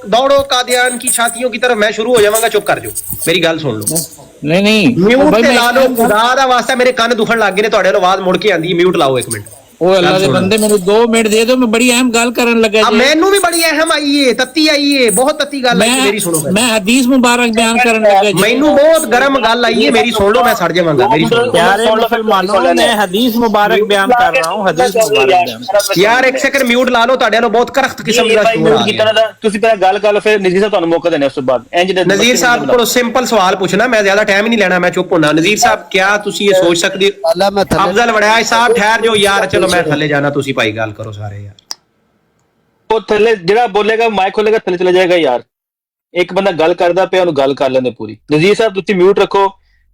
S8: दौड़ो कादियान की छातियों की तरफ, मैं शुरू हो जाऊंगा, चुप कर जाओ, मेरी गल सुन लो।
S11: नहीं
S8: म्यूट ते ला लो, खुदा दा वास्ता मेरे कान दुखण लग गए ने, तुहाडे आवाज मुड़ के आंदी, म्यूट लाओ 1 मिनट।
S11: ਉਹ ਅੱਲਾ ਦੇ ਬੰਦੇ ਮੈਨੂੰ 2 ਮਿੰਟ ਦੇ ਦਿਓ, ਮੈਂ ਬੜੀ ਅਹਿਮ ਗੱਲ ਕਰਨ ਲੱਗਾ ਜੀ।
S8: ਮੈਨੂੰ ਵੀ ਬੜੀ ਅਹਿਮ ਆਈ ਏ, ਤੱਤੀ ਆਈ ਏ, ਬਹੁਤ ਤੱਤੀ ਗੱਲ ਆਈ ਮੇਰੀ, ਸੁਣੋ।
S11: ਮੈਂ ਹਦੀਸ ਮੁਬਾਰਕ ਬਿਆਨ ਕਰਨ ਲੱਗਾ ਜੀ।
S8: ਮੈਨੂੰ ਬਹੁਤ ਗਰਮ ਗੱਲ ਆਈ ਏ, ਮੇਰੀ ਸੁਣ ਲਓ, ਮੈਂ ਸੜ ਜਾਵਾਂਗਾ, ਮੇਰੀ ਸੁਣ ਲਓ।
S11: ਪਿਆਰੇ ਮੁਸਲਮਾਨੋ, ਮੈਂ ਹਦੀਸ ਮੁਬਾਰਕ ਬਿਆਨ ਕਰ ਰਹਾ ਹੂੰ, ਹਦੀਸ ਮੁਬਾਰਕ ਬਿਆਨ।
S8: ਯਾਰ 1 ਸੈਕਿੰਡ ਮਿਊਟ ਲਾ ਲਓ, ਤੁਹਾਡੇ ਨੂੰ ਬਹੁਤ ਕਰਖਤ ਕਿਸਮ ਦਾ ਸ਼ੋਰ ਆ ਰਿਹਾ।
S3: ਤੁਸੀਂ ਪਹਿਲਾਂ ਗੱਲ ਕਰ ਲਓ, ਫਿਰ ਨਜ਼ੀਰ ਸਾਹਿਬ ਤੁਹਾਨੂੰ ਮੌਕਾ ਦੇਣਾ ਉਸ ਤੋਂ ਬਾਅਦ।
S8: ਨਜ਼ੀਰ ਸਾਹਿਬ ਕੋਲੋਂ ਸਿੰਪਲ ਸਵਾਲ ਪੁੱਛਣਾ, ਮੈਂ ਜ਼ਿਆਦਾ ਟਾਈਮ ਹੀ ਨਹੀਂ ਲੈਣਾ, ਮੈਂ ਚੁੱਪ ਹੋਣਾ। ਨਜ਼ੀਰ ਸਾਹਿਬ ਕਿਆ ਤੁਸੀਂ ਇਹ ਸੋਚ ਸਕਦੇ ਹੋ? ਅਫਜ਼ਲ ਵੜਿਆਜ ਸਾਹਿਬ ਠਹਿਰ ਜਾਓ ਯਾਰ, ਚਲੋ ਮੈਂ ਥੱਲੇ ਜਾਣਾ, ਤੁਸੀਂ ਭਾਈ ਗੱਲ ਕਰੋ ਸਾਰੇ ਯਾਰ।
S3: ਉਹ ਥੱਲੇ ਜਿਹੜਾ ਬੋਲੇਗਾ ਮਾਈਕ ਖੋਲੇਗਾ ਥੱਲੇ ਚਲਾ ਜਾਏਗਾ ਯਾਰ। ਇੱਕ ਬੰਦਾ ਗੱਲ ਕਰਦਾ ਪਿਆ, ਉਹਨੂੰ ਗੱਲ ਕਰ ਲੈਂਦੇ ਪੂਰੀ। ਨਜ਼ੀਰ ਸਾਹਿਬ ਤੁਸੀਂ ਮਿਊਟ ਰੱਖੋ,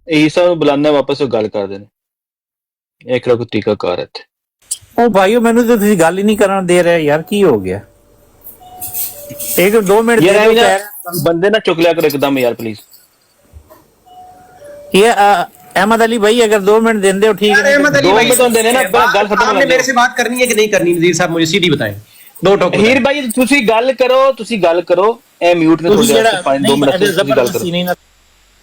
S3: ਈਸਾ ਨੂੰ ਬੁਲਾਣਾ ਵਾਪਸ, ਉਹ ਗੱਲ ਕਰਦੇ ਨੇ। ਇੱਕ ਰੱਖੋ ਤਰੀਕਾ ਕਾਰ ਇੱਥੇ।
S11: ਉਹ ਭਾਈਓ ਮੈਨੂੰ ਤਾਂ ਤੁਸੀਂ ਗੱਲ ਹੀ ਨਹੀਂ ਕਰਨ ਦੇ ਰਹੇ ਯਾਰ, ਕੀ ਹੋ ਗਿਆ? 1-2 ਮਿੰਟ ਦੇ ਦਿਓ,
S3: ਬੰਦੇ ਨਾ ਚੁੱਕ ਲਿਆ ਕਰੋ ਇੱਕਦਮ ਯਾਰ ਪਲੀਜ਼।
S11: ਇਹ अहमद अली भाई अगर 2 मिनट देते हो ठीक है।
S8: अहमद अली भाई तो देने ना, गल खत्म। आपने मेरे से बात करनी है कि नहीं करनी? नज़ीर साहब मुझे सीधी बताएं, 2 टोक।
S3: हीर भाई ਤੁਸੀਂ ਗੱਲ ਕਰੋ, ਇਹ ਮਿਊਟ ਨੇ ਥੋੜੇ 5-2 ਮਿੰਟ ਦੀ ਗੱਲ ਕਰੋ।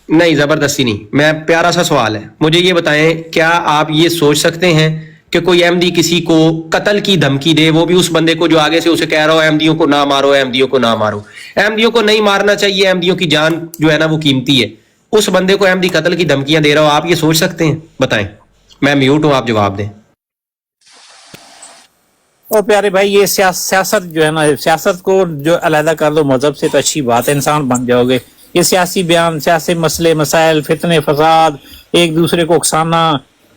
S8: نہیں زبردستی نہیں، میں پیارا سا سوال ہے، مجھے یہ بتائیں کیا آپ یہ سوچ سکتے ہیں کہ کوئی احمدی کسی کو قتل کی دھمکی دے، وہ بھی اس بندے کو جو آگے سے اسے کہہ رہا ہو احمدیوں کو نہ مارو، احمدیوں کو نہ مارو، احمدیوں کو نہیں مارنا چاہیے، احمدیوں کی جان جو ہے نا وہ قیمتی ہے، اس بندے کو احمدی قتل کی دھمکیاں دے رہا ہو، آپ یہ سوچ سکتے ہیں؟ بتائیں، میں میوٹ ہوں، آپ جواب دیں۔
S11: اور پیارے بھائی یہ سیاست جو ہے نا، سیاست کو جو علیحدہ کر دو مذہب سے تو اچھی بات ہے، انسان بن جاؤ گے۔ یہ سیاسی بیان، سیاسی مسئلے مسائل، فتنے فساد، ایک دوسرے کو اکسانا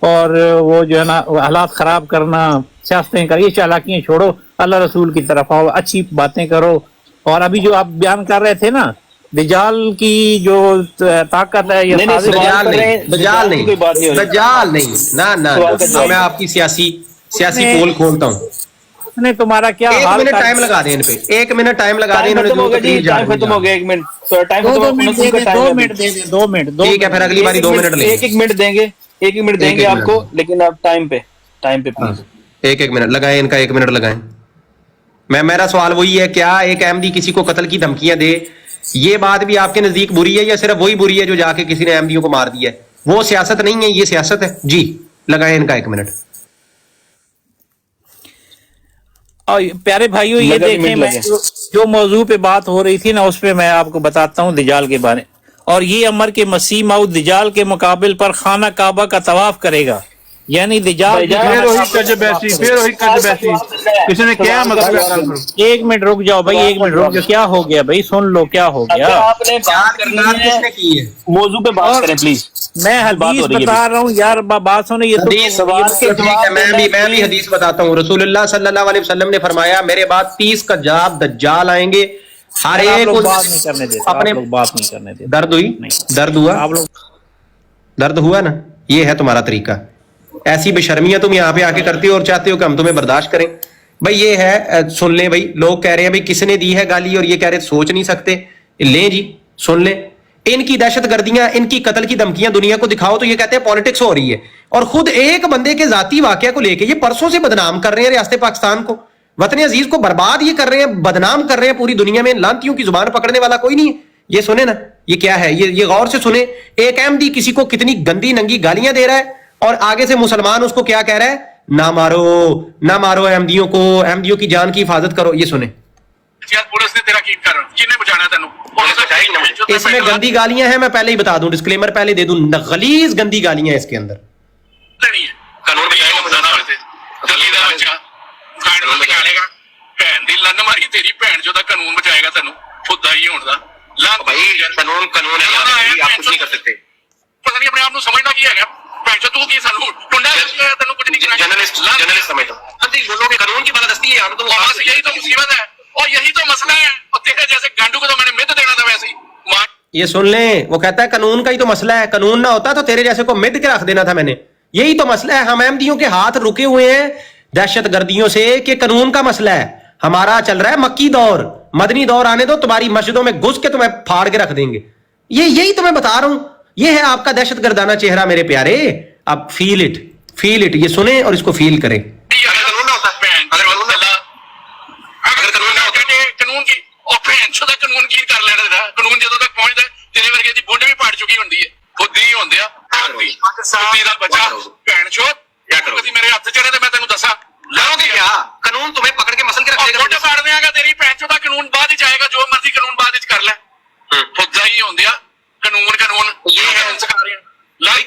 S11: اور وہ جو ہے نا حالات خراب کرنا، سیاستیں کر، یہ چالاکیاں چھوڑو، اللہ رسول کی طرف آؤ، اچھی باتیں کرو۔ اور ابھی جو آپ بیان کر رہے تھے نا دجال کی جو طاقت ہے،
S8: دجال نہیں، نہ میں آپ کی سیاسی پول کھولتا ہوں۔
S11: تمہارا کیا
S8: ایک منٹ ٹائم لگا دیں ان پہ، ایک منٹ ٹائم لگا دیں،
S3: ختم ہو گیا، 1 منٹ،
S11: 2 منٹ
S8: ٹھیک ہے، پھر اگلی باری 2 منٹ لیں گے،
S3: 1 منٹ دیں گے، 1 منٹ دیں گے آپ کو، لیکن آپ ٹائم پہ پلیز
S8: 1 منٹ لگائیں، ان کا 1 منٹ لگائیں۔ میرا سوال وہی ہے، کیا ایک احمدی کسی کو قتل کی دھمکیاں دے، یہ بات بھی آپ کے نزدیک بری ہے یا صرف وہی بری ہے جو جا کے کسی نے احمدیوں کو مار دیا ہے؟ وہ سیاست نہیں ہے، یہ سیاست ہے جی۔ لگائیں ان کا 1 منٹ۔
S11: پیارے بھائیو یہ دیکھیں، میں جو موضوع پہ بات ہو رہی تھی نا اس پہ میں آپ کو بتاتا ہوں دجال کے بارے، اور یہ امر کے مسیح موعود دجال کے مقابل پر خانہ کعبہ کا طواف کرے گا، یعنی دجال
S12: کسی نے کیا مطلب؟
S11: 1 منٹ رک جاؤ بھائی، 1 منٹ رک جاؤ، کیا ہو گیا بھائی، سن لو کیا ہو گیا،
S3: آپ نے بات کرنی ہے موضوع پہ بات کریں پلیز۔
S11: میں حدیث بتا رہا ہوں یار، بات سنو، یہ
S8: میں بھی حدیث بتاتا ہوں۔ رسول اللہ صلی اللہ علیہ وسلم نے فرمایا میرے بعد 30 کذاب دجال آئیں گے، ہر ایک
S11: بات نہیں کرنے دیتے، اپنے بات نہیں کرنے دیتے۔
S8: درد ہوئی، درد ہوا، درد ہوا نا، یہ ہے تمہارا طریقہ، ایسی بے شرمیاں تم یہاں پہ آ کے کرتے ہو اور چاہتے ہو کہ ہم تمہیں برداشت کریں۔ بھائی یہ ہے، سن لیں بھائی، لوگ کہہ رہے ہیں بھائی کس نے دی ہے گالی، اور یہ کہہ رہے سوچ نہیں سکتے، لیں جی سن لیں۔ ان کی دہشت گردیاں، ان کی قتل کی دھمکیاں دنیا کو دکھاؤ تو یہ کہتے ہیں پالیٹکس ہو رہی ہے، اور خود ایک بندے کے ذاتی واقعہ کو لے کے یہ پرسوں سے بدنام کر رہے ہیں ریاست پاکستان کو، وطن عزیز کو برباد یہ کر رہے ہیں، بدنام کر رہے ہیں پوری دنیا میں۔ لانتیوں کی زبان پکڑنے والا کوئی نہیں ہے۔ یہ سنیں نا، یہ کیا ہے، یہ غور سے سنیں، ایک احمدی کسی کو کتنی گندی ننگی گالیاں دے رہا ہے، اور آگے سے مسلمان اس کو کیا کہہ رہا ہے، نہ مارو نہ مارو احمدیوں کو، احمدیوں کی جان کی حفاظت کرو۔ یہ سنیں،
S6: پولیس نے تیرا کی کر کنے بچانا تینوں،
S8: اس میں گندی گالیاں ہیں، میں پہلے ہی بتا دوں، ڈسکلیمر پہلے دے دوں، غلیظ گندی گالیاں ہیں اس کے اندر۔
S6: قانون بچائے گا، بہن دی لن ماری تیری بہن جو قانون بچائے گا تینوں، خدا ہی ہونا بھائی، قانون ہے، آپ کچھ نہیں کر سکتے۔ پتہ نہیں اپنے آپ کو سمجھنا کی ہے، بہن جو تو کی سانو ٹنڈا تینوں کچھ نہیں کرنا، جرنلسٹ سمجھتا ہوں بولو کہ قانون کی بالادستی ہے، ہم تو یہی تو مصیبت ہے اور یہی تو مسئلہ ہے، اور تیرے جیسے گانڈو کو تو میں نے مد دینا تھا ویسے ہی۔
S8: یہ سن لیں، وہ کہتا ہے قانون کا ہی تو مسئلہ ہے، قانون نہ ہوتا تو تیرے جیسے کو مد کے رکھ دینا تھا میں نے، یہی تو مسئلہ ہے۔ ہم احمدیوں کے ہاتھ رکے ہوئے ہیں دہشت گردیوں سے کہ قانون کا مسئلہ ہے، ہمارا چل رہا ہے مکی دور، مدنی دور آنے دو، تمہاری مسجدوں میں گھس کے تمہیں پھاڑ کے رکھ دیں گے۔ یہی تو میں بتا رہا ہوں، یہ ہے آپ کا دہشت گردانہ چہرہ میرے پیارے۔ اب فیل اٹ، یہ سنیں اور اس کو فیل کریں۔
S6: قانون جدوں تک پہنچتا ہے تیرے ورگے دی بونڈ بھی پاڑ چکی ہوندی ہے، خود ہی ہوندے آ بچا بہن چوت کدی میرے ہاتھ چڑھے تے میں تینوں دساں لاؤ گے کیا؟ قانون تمہیں پکڑ کے مسل کے رکھے گا، بونڈ پاڑ دیاں گا تیری بہن چوت، قانون بعد وچ آئے گا، جو مرضی قانون بعد وچ کر لے، خود ہی ہوندے آ قانون یہ ہے سکھا رہے ہیں لائی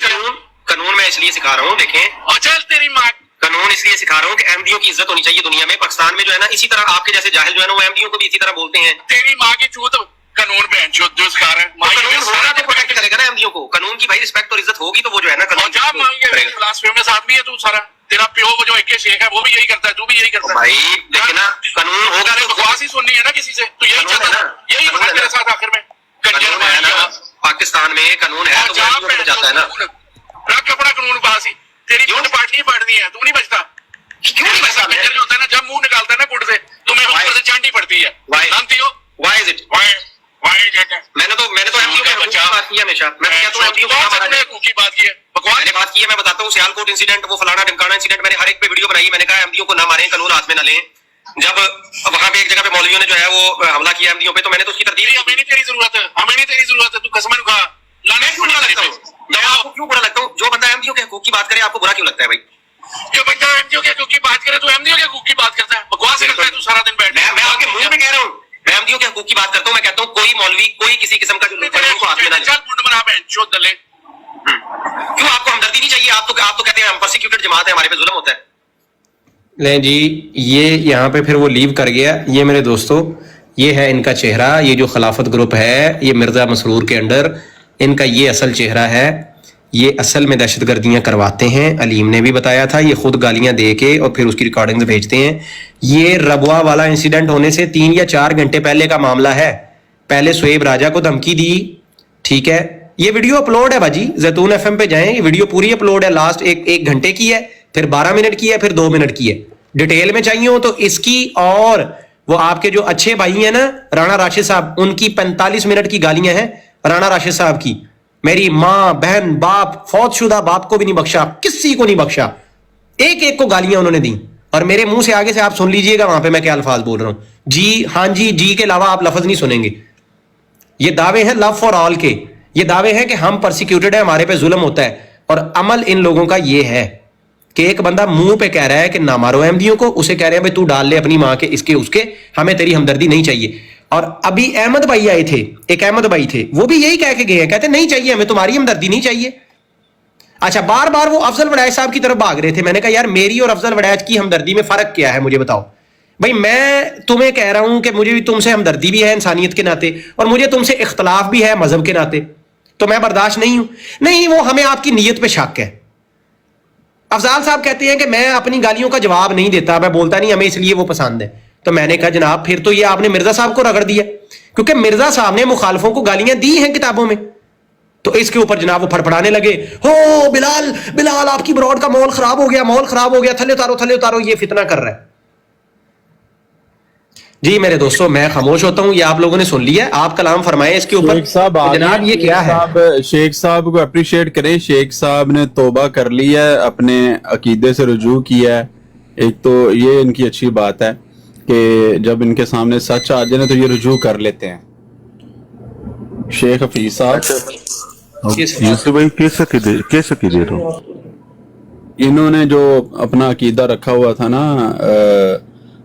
S6: قانون میں اس لیے سکھا رہا ہوں، دیکھیں اور چل تیری ماں قانون اس لیے سکھا رہا ہوں کہ احمدیوں کی عزت ہونی چاہیے دنیا میں، پاکستان میں جو ہے نا اسی طرح آپ کے جیسے جاہل جو ہے نا وہ احمدیوں کو بھی اسی طرح بولتے ہیں، تیری ماں کی چوت قانون بہن چوت جو سکھا رہا ہے، قانون ہوگا تو پروٹیکٹ کرے گا نا احمدیوں کو، قانون کی بھائی رسپیکٹ اور عزت ہوگی تو وہ جو ہے نا قانون جا مانگے فلسفے میں ساتھ بھی ہے تو سارا تیرا پیو وہ جو ایک شیخ ہے وہ بھی یہی کرتا ہے، تو بھی یہی کرتا ہے بھائی، لیکن نا قانون ہوگا تو بکواس ہی سننی ہے نا کسی سے، تو یہی چاہتا ہے، یہی ہے میرے ساتھ آخر میں کنجر ماریا پاکستان میں قانون ہے تو وہ جاتا ہے نا، رکھ اپنا قانون باز ہی، تیری جھوٹ پارٹی پڑھنی ہے، تو نہیں بچتا کیوں نہیں بچتا؟ کنجر جو ہوتا ہے نا جب منہ نکالتا ہے نا گٹ سے تمہیں اوپر سے چانٹی پڑتی ہے، جانتی ہو وائی از اٹ؟ میں نے تو بات کی ہمیشہ، میں بات کی ہے، میں بتاتا ہوں سیالکوٹ انسیڈنٹ، وہ فلانا ڈمکانا انسیڈنٹ، میں نے ہر ایک پہ ویڈیو بنائی، میں نے کہا احمدیوں کو نہ ماریں، قانون ہاتھ میں نہ لیں،
S8: जब वहां पे एक जगह पे मौलवियों ने जो है वो हमला किया अहमदियों पे, तो मैंने तो उसकी तरदीद
S6: हमें नहीं तेरी जरूरत है, हमें नहीं तेरी जरूरत है, तू कसमन खा। लाने
S8: क्यों बुरा लगता हूँ? मैं आपको क्यों बुरा लगता हूँ? जो बंदा अहमदियों के हकूक की बात करे आपको बुरा क्यों लगता है भाई?
S6: जो बंदा अहमदियों के हकूक की बात करे, तू अहमदियों के हकूक की बात करता है, बकवास करता है तू सारा दिन बैठ।
S8: मैं आपके मुंह में कह रहा हूँ, मैं अहमदियों के हकूक की बात करता हूँ। मैं कहता हूँ कोई मौलवी कोई किसी किस्म का जो उनको हाथ में ना ले।
S6: चल मुंड बना बहन चोद दले।
S8: क्यों आपको हमदर्दी नहीं चाहिए? आप तो कहते हैं हम परसिक्यूटेड जमात है, हमारे पे जुल्म होता है। ले जी, ये यहाँ पे फिर वो लीव कर गया। ये मेरे दोस्तों, ये है इनका चेहरा। ये जो खिलाफत ग्रुप है, ये मिर्जा मसरूर के अंडर इनका ये असल चेहरा है। ये असल में दहशतगर्दियां करवाते हैं। अलीम ने भी बताया था, ये खुद गालियां दे के और फिर उसकी रिकॉर्डिंग्स भेजते हैं। ये रबवा वाला इंसिडेंट होने से 3 या 4 घंटे पहले का मामला है। पहले शुएब राजा को धमकी दी, ठीक है। ये वीडियो अपलोड है बाजी, जैतून FM पे जाएं, ये वीडियो पूरी अपलोड है। लास्ट एक घंटे की है, फिर 12 मिनट की है, फिर 2 मिनट की है। डिटेल में चाहिए हो तो इसकी, और वो आपके जो अच्छे भाई हैं ना राणा राशिद साहब, उनकी 45 मिनट की गालियां हैं राणा राशिद साहब की। मेरी माँ बहन बाप, फौतशुदा बाप को भी नहीं बख्शा, किसी को नहीं बख्शा, एक एक को गालियां उन्होंने दी। और मेरे मुंह से आगे से आप सुन लीजिएगा वहां पे मैं क्या अल्फाज बोल रहा हूं। जी, हाँ जी, जी के अलावा आप लफ्ज नहीं सुनेंगे। ये दावे हैं लव फॉर ऑल के, ये दावे हैं कि हम परसिक्यूटेड है, हमारे पे जुल्म होता है। और अमल इन लोगों का ये है कि एक बंदा मुंह पे कह रहा है कि ना मारो अहमदियों को, उसे कह रहे हैं भाई तू डाल ले अपनी माँ के, इसके उसके, हमें तेरी हमदर्दी नहीं चाहिए। और अभी अहमद भाई आए थे, एक अहमद भाई थे, वो भी यही कह के गए हैं, कहते नहीं चाहिए हमें तुम्हारी हमदर्दी नहीं चाहिए। अच्छा, बार बार वो अफजल वड़ैच साहब की तरफ भाग रहे थे। मैंने कहा यार मेरी और अफजल वड़ैच की हमदर्दी में फर्क क्या है, मुझे बताओ भाई। मैं तुम्हें कह रहा हूं कि मुझे भी तुमसे हमदर्दी भी है इंसानियत के नाते, और मुझे तुमसे इख्तलाफ भी है मजहब के नाते, तो मैं बर्दाश्त नहीं हूं। नहीं, वो हमें आपकी नीयत पे शक है। अफजाल साहब कहते हैं कि मैं अपनी गालियों का जवाब नहीं देता, मैं बोलता नहीं, हमें इसलिए वो पसंद है। तो मैंने कहा जनाब फिर तो ये आपने मिर्जा साहब को रगड़ दिया, क्योंकि मिर्जा साहब ने मुखालफों को गालियां दी हैं किताबों में। तो इसके ऊपर जनाब वो फड़फड़ाने लगे, हो बिलाल बिलाल आपकी ब्रॉड का माहौल खराब हो गया, माहौल खराब हो गया, थले उतारो, ये फितना कर रहा है। जी मेरे दोस्तों, मैं खामोश होता हूं, ये आप लोगों ने सुन लिया। आप कलाम फरमाएं इसके ऊपर। जनाब ये क्या है?
S7: शेख साहब को अप्रिशिएट करें। शेख साहब ने तौबा कर ली है, अपने अकीदे से रुजू किया है। एक तो ये इनकी अच्छी बात है कि जब इनके सामने सच आ जाए तो ये रुजू कर लेते हैं। शेख हफीज साहब,
S12: यूसुफ भाई कैसे अकीदे हो?
S7: इन्होंने जो अपना अकीदा रखा हुआ था ना,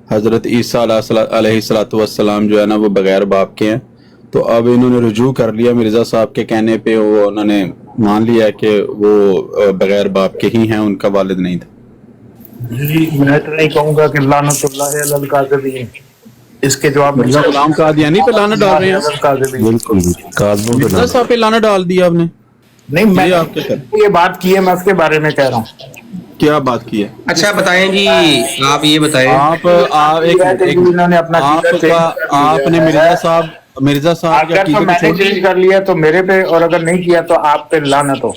S7: हजरत ईसा अलैहिस्सलाम जो है ना वो बगैर बाप के हैं, तो अब इन्होंने रुजू कर लिया मिर्जा साहब के कहने पे। वो उन्होंने मान लिया कि वो बगैर बाप के ही हैं, उनका वालिद नहीं था।
S13: जी मैं तो नहीं कहूंगा कि लानतुल्लाह अलल काज़िबीन, इसके जवाब
S7: मिर्जा गुलाम कादियानी पे लानत डाल रहे हैं।
S12: बिल्कुल
S7: मिर्जा साहब पे लानत डाल दिया आपने।
S13: नहीं, मैं ये बात की है, मैं उसके बारे में कह रहा हूँ।
S7: क्या बात की है?
S8: अच्छा बताएं जी, आप ये बताएं।
S7: आपने मिर्जा साहब
S13: अगर मैंने चेंज कर लिया तो मेरे पे, और अगर नहीं किया तो आप पे लानत हो।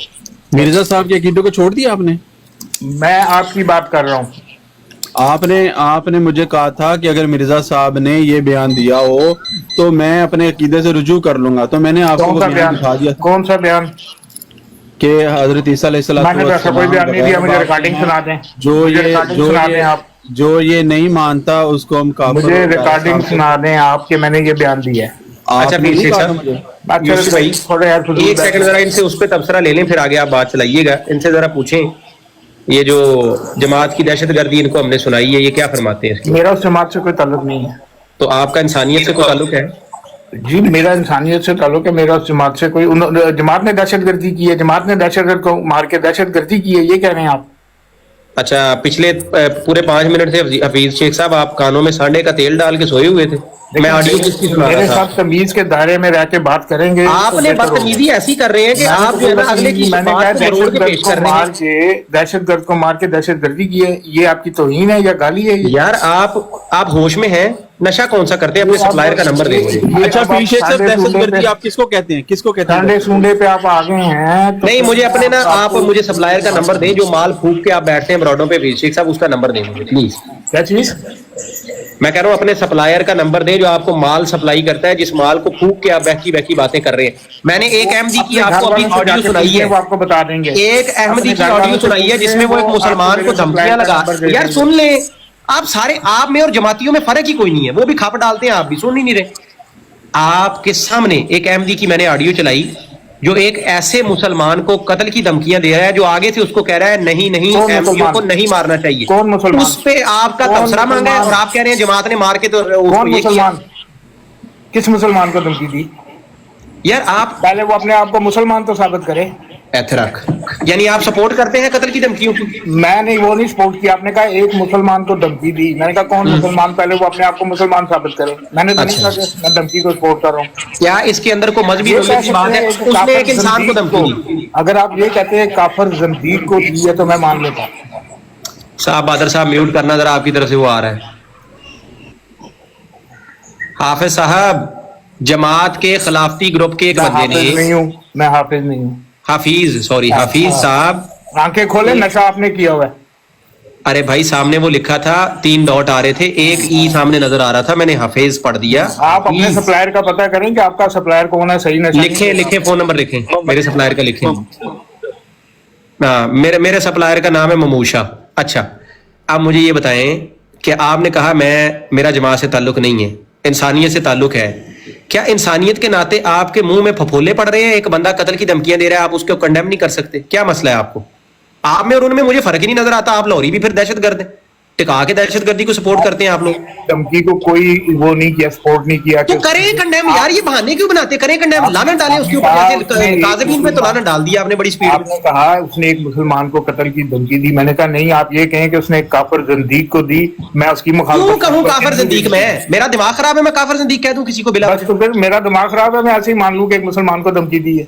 S7: मिर्जा साहब के अकीदों को छोड़ दिया आपने?
S13: मैं आपकी बात कर रहा हूँ।
S7: आपने मुझे कहा था कि अगर मिर्जा साहब ने ये बयान दिया हो तो मैं अपने अकीदे से रुजू कर लूंगा। तो मैंने आपको बयान दिखा दिया।
S13: कौन सा बयान?
S7: कि हजरत ईसा अलैहिस्सलाम
S13: कोई बयान नहीं दिया, मुझे रिकॉर्डिंग सुना दें।
S7: जो ये नहीं मानता उसको हम काफिर,
S13: मुझे रिकॉर्डिंग सुना दें आपके, मैंने ये बयान दिया है।
S8: अच्छा एक सेकंड जरा इनसे उस पर तबसरा ले लें, फिर आगे आप बात चलाइएगा। इनसे जरा पूछें, ये जो जमात की दहशतगर्दी इनको हमने सुनाई है, ये क्या फरमाते हैं?
S13: मेरा उस जमात से कोई ताल्लुक नहीं है।
S8: तो आपका इंसानियत से कोई ताल्लुक है?
S13: जी मेरा इंसानियत से ताल्लुक है, मेरा उस जमात से कोई, जमात ने दहशतगर्दी की है, जमात ने दहशतगर्द को मार के दहशतगर्दी की है, ये कह रहे हैं आप?
S8: अच्छा, पिछले पूरे 5 मिनट से हफीज शेख साहब आप कानों में सांडे का तेल डाल के सोए हुए थे। मैं ऑडियो किसकी सुना रहा था?
S13: मेरे साथ तमीज के दायरे में रह के बात करेंगे।
S8: आपने बदतमीजी ऐसी कर रहे हैं कि आप जो है ना अगले की बात को मरोड़ के पेश कर रहे हैं।
S13: दहशतगर्द को मार के दहशतगर्दी की है, ये आपकी तौहीन है या गाली है?
S8: यार आप होश में हैं? नशा कौन सा करते हैं? अपने सप्लायर का नंबर दें।
S7: अच्छा पीछे से दहशतगर्दी आप किसको कहते हैं? किसको कहते हैं?
S13: सांडे सूंडे पे आप आ गए हैं।
S8: नहीं, मुझे अपने ना, आप मुझे सप्लायर का नंबर दें, जो माल फूक के आप बैठते हैं ब्रॉडों पे। शेख साहब उसका नंबर दें मुझे प्लीज।
S13: क्या चीज?
S8: मैं कह रहा हूँ अपने सप्लायर का नंबर दें, जो आपको माल सप्लाई करता है, जिस माल को फूक के आप बहकी बहकी बातें कर रहे हैं। मैंने एक अहमदी की आपको अभी ऑडियो सुनाई है,
S13: वो आपको बता देंगे।
S8: एक अहमदी की ऑडियो सुनाई है जिसमें वो एक मुसलमान को धमकियां लगा। यार सुन ले, آپ سارے آپ میں اور جماعتیوں میں فرق ہی کوئی نہیں ہے, وہ بھی کھپ ڈالتے ہیں, آپ بھی سن ہی نہیں رہے. آپ کے سامنے ایک احمدی کی میں نے آڈیو چلائی جو ایک ایسے مسلمان کو قتل کی دھمکیاں دے رہا ہے جو آگے سے اس کو کہہ رہا ہے نہیں احمدیوں کو نہیں مارنا چاہیے.
S13: کون مسلمان؟
S8: اس پہ آپ کا تبصرہ مانگا ہے اور آپ کہہ رہے ہیں جماعت نے مار کے تو
S13: کون مسلمان؟ کس مسلمان کو دھمکی دی
S8: یار؟ آپ
S13: پہلے وہ اپنے آپ کو مسلمان تو ثابت کرے.
S8: ایتھرک یعنی آپ سپورٹ کرتے ہیں قتل کی دھمکیوں کی؟
S13: میں نہیں, وہ نہیں سپورٹ کیا. آپ نے کہا ایک مسلمان کو دھمکی دی, میں نے کہا کون مسلمان؟ پہلے وہ اپنے آپ کو مسلمان ثابت کرے. میں نے تو نہیں کہا کہ میں دھمکی کو سپورٹ کر رہا ہوں.
S8: کیا اس کے اندر کوئی مذہبی دولت کی بات ہے؟ اس نے ایک انسان کو دھمکی دی.
S13: اگر آپ یہ کہتے ہیں کافر زندیق کو دی ہے تو میں مان لیتا ہوں.
S8: صاحب بادر صاحب میوٹ کرنا ذرا, آپ کی طرف سے وہ آ رہا ہے. حافظ صاحب جماعت کے خلافتی گروپ کے ایک بندے نے,
S13: نہیں ہوں میں, حافظ نہیں ہوں.
S8: حافظ صاحب
S13: آنکھیں کھولے, نشہ آپ نے کیا ہوا ہے.
S8: ارے بھائی سامنے وہ لکھا تھا, 3 ڈاٹ آ رہے تھے, ایک ای سامنے نظر آ رہا تھا, میں نے حافظ پڑھ دیا.
S13: آپ اپنے سپلائر کا پتہ کریں کہ آپ کا سپلائر کون ہے, صحیح نشہ
S8: لکھیں فون نمبر لکھیں, میرے سپلائر کا لکھیں. ہاں میرے سپلائر کا نام ہے مموشا. اچھا اب مجھے یہ بتائیں کہ آپ نے کہا میرا جماعت سے تعلق نہیں ہے, انسانیت سے تعلق ہے. کیا انسانیت کے ناطے آپ کے منہ میں پھپھولے پڑ رہے ہیں؟ ایک بندہ قتل کی دھمکیاں دے رہا ہے, آپ اس کو کنڈیم نہیں کر سکتے؟ کیا مسئلہ ہے آپ کو؟ آپ میں اور ان میں مجھے فرق ہی نہیں نظر آتا. آپ لاہوری بھی پھر دہشت گرد ہیں, ٹکا کے دہشت گردی کو سپورٹ کرتے ہیں آپ لوگ.
S13: دھمکی کو کوئی وہ نہیں کیا, سپورٹ نہیں کیا.
S8: تو کریں کنڈیم یار, یہ بہانے کیوں بناتے؟ کریں کنڈیم, لعنت ڈالیں اس کے اوپر. کاظمین پہ تو لعنت ڈال دیا آپ نے بڑی سپیڈ.
S13: آپ نے کہا اس نے ایک مسلمان کو قتل کی دھمکی دی, میں نے کہا نہیں, آپ یہ کہیں کہ اس نے ایک کافر زندیق کو دی. میں اس کی مخالفت
S8: کیوں کہوں کافر زندیق؟ میں میرا دماغ خراب ہے, میں کافر زندیق کہہ دوں کسی کو بلا؟
S13: بس تو پھر میرا دماغ خراب ہے, میں ایسے ہی مان لوں کہ ایک مسلمان کو دھمکی دی ہے.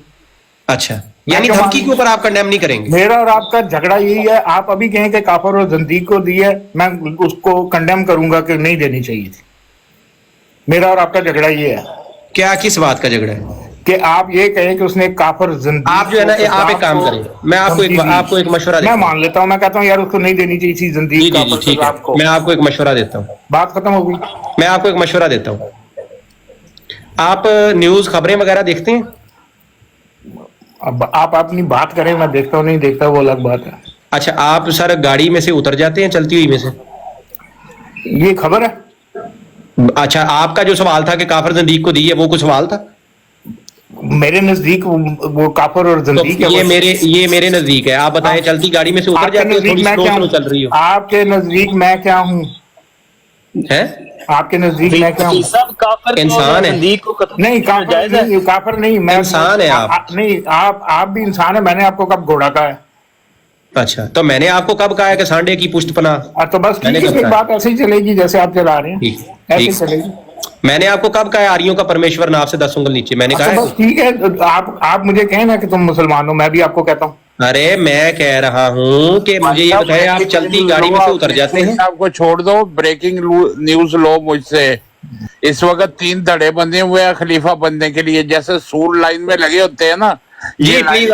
S8: اچھا یعنی دھمکی کے اوپر آپ کنڈیم نہیں کریں گے؟
S13: میرا اور آپ کا جھگڑا یہی ہے. آپ ابھی کہیں کہ کافر اور زندیق کو دی ہے, میں اس کو کنڈیم کروں گا کہ نہیں دینی چاہیے تھی. میرا اور آپ کا جھگڑا یہ ہے.
S8: کیا کس بات کا جھگڑا ہے؟
S13: کہ آپ یہ کہیں کہ اس نے کافر زندیق.
S8: آپ جو ہے نا, آپ ایک کام کریں, میں آپ کو ایک مشورہ دیتا
S13: ہوں. میں مان لیتا ہوں, میں کہتا ہوں یار اس کو نہیں دینی چاہیے تھی زندیق.
S8: میں آپ کو ایک مشورہ دیتا ہوں.
S13: بات ختم ہو گئی.
S8: میں آپ کو ایک مشورہ دیتا ہوں. آپ نیوز خبریں وغیرہ دیکھتے ہیں؟
S13: اب آپ اپنی بات کریں, میں دیکھتا ہوں نہیں دیکھتا وہ الگ بات ہے.
S8: اچھا آپ سر گاڑی میں سے اتر جاتے ہیں چلتی ہوئی میں سے؟
S13: یہ خبر ہے.
S8: اچھا آپ کا جو سوال تھا کہ کافر زندیق کو دی ہے, وہ کوئی سوال تھا؟
S13: میرے نزدیک وہ کافر اور زندیق ہے.
S8: یہ میرے نزدیک ہے. آپ بتائیں چلتی گاڑی میں سے اتر جاتے ہیں, تھوڑی سلو چل رہی ہو.
S13: آپ کے نزدیک میں کیا ہوں؟ آپ کے نزدیک میں کیا ہوں؟
S8: انسان ہے.
S13: نہیں کافر نہیں, میں
S8: انسان ہے. آپ
S13: نہیں, آپ بھی انسان ہے. میں نے آپ کو کب گھوڑا کہا ہے؟
S8: اچھا تو میں نے آپ کو کب کہا ہے کہ سانڈے کی پشت پناہ؟
S13: تو بس بات ایسے ہی چلے گی جیسے آپ چلا رہے ہیں, ایسے چلے گی.
S8: میں نے آپ کو کب کہا ہے آریوں کا پرمیشور ناف سے 10 انگل نیچے؟ میں نے کہا
S13: بس ٹھیک ہے, آپ مجھے کہیں نا کہ تم مسلمان ہو, میں بھی آپ کو کہتا ہوں.
S8: ارے میں کہہ رہا ہوں کہ مجھے یہ بتائیں, آپ چلتی گاڑی میں سے اتر جاتے ہیں؟
S14: آپ کو چھوڑ دو, بریکنگ نیوز لو مجھ سے. اس وقت 3 دھڑے بندے ہوئے ہیں خلیفہ بننے کے لیے, جیسے سور لائن میں لگے ہوتے ہیں نا.
S8: جی پلیز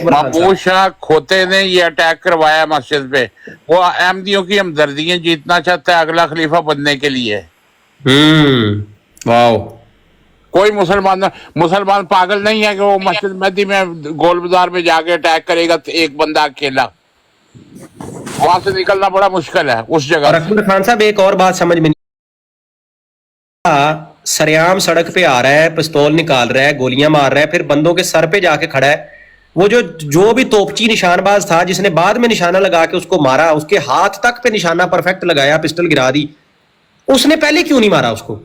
S14: محمود شاہ کھوتے نے یہ اٹیک کروایا مسجد پہ. وہ احمدیوں کی ہمدردیاں جیتنا چاہتا ہے اگلا خلیفہ بننے کے لیے.
S8: واو.
S14: کوئی مسلمان پاگل نہیں ہے کہ وہ مسجد مہدی میں گول بازار میں جا کے اٹیک کرے گا ایک بندہ اکیلا. وہاں سے نکلنا بڑا مشکل ہے اس جگہ.
S8: اور اکبر خان صاحب ایک اور بات سمجھ میں نہیں, سریام سڑک پہ آ رہا ہے, پستول نکال رہا ہے, گولیاں مار رہا ہے, پھر بندوں کے سر پہ جا کے کھڑا ہے. وہ جو بھی توپچی نشان باز تھا جس نے بعد میں نشانہ لگا کے اس کو مارا, اس کے ہاتھ تک پہ نشانہ پرفیکٹ لگایا, پسٹل گرا دی, اس نے پہلے کیوں نہیں مارا اس کو؟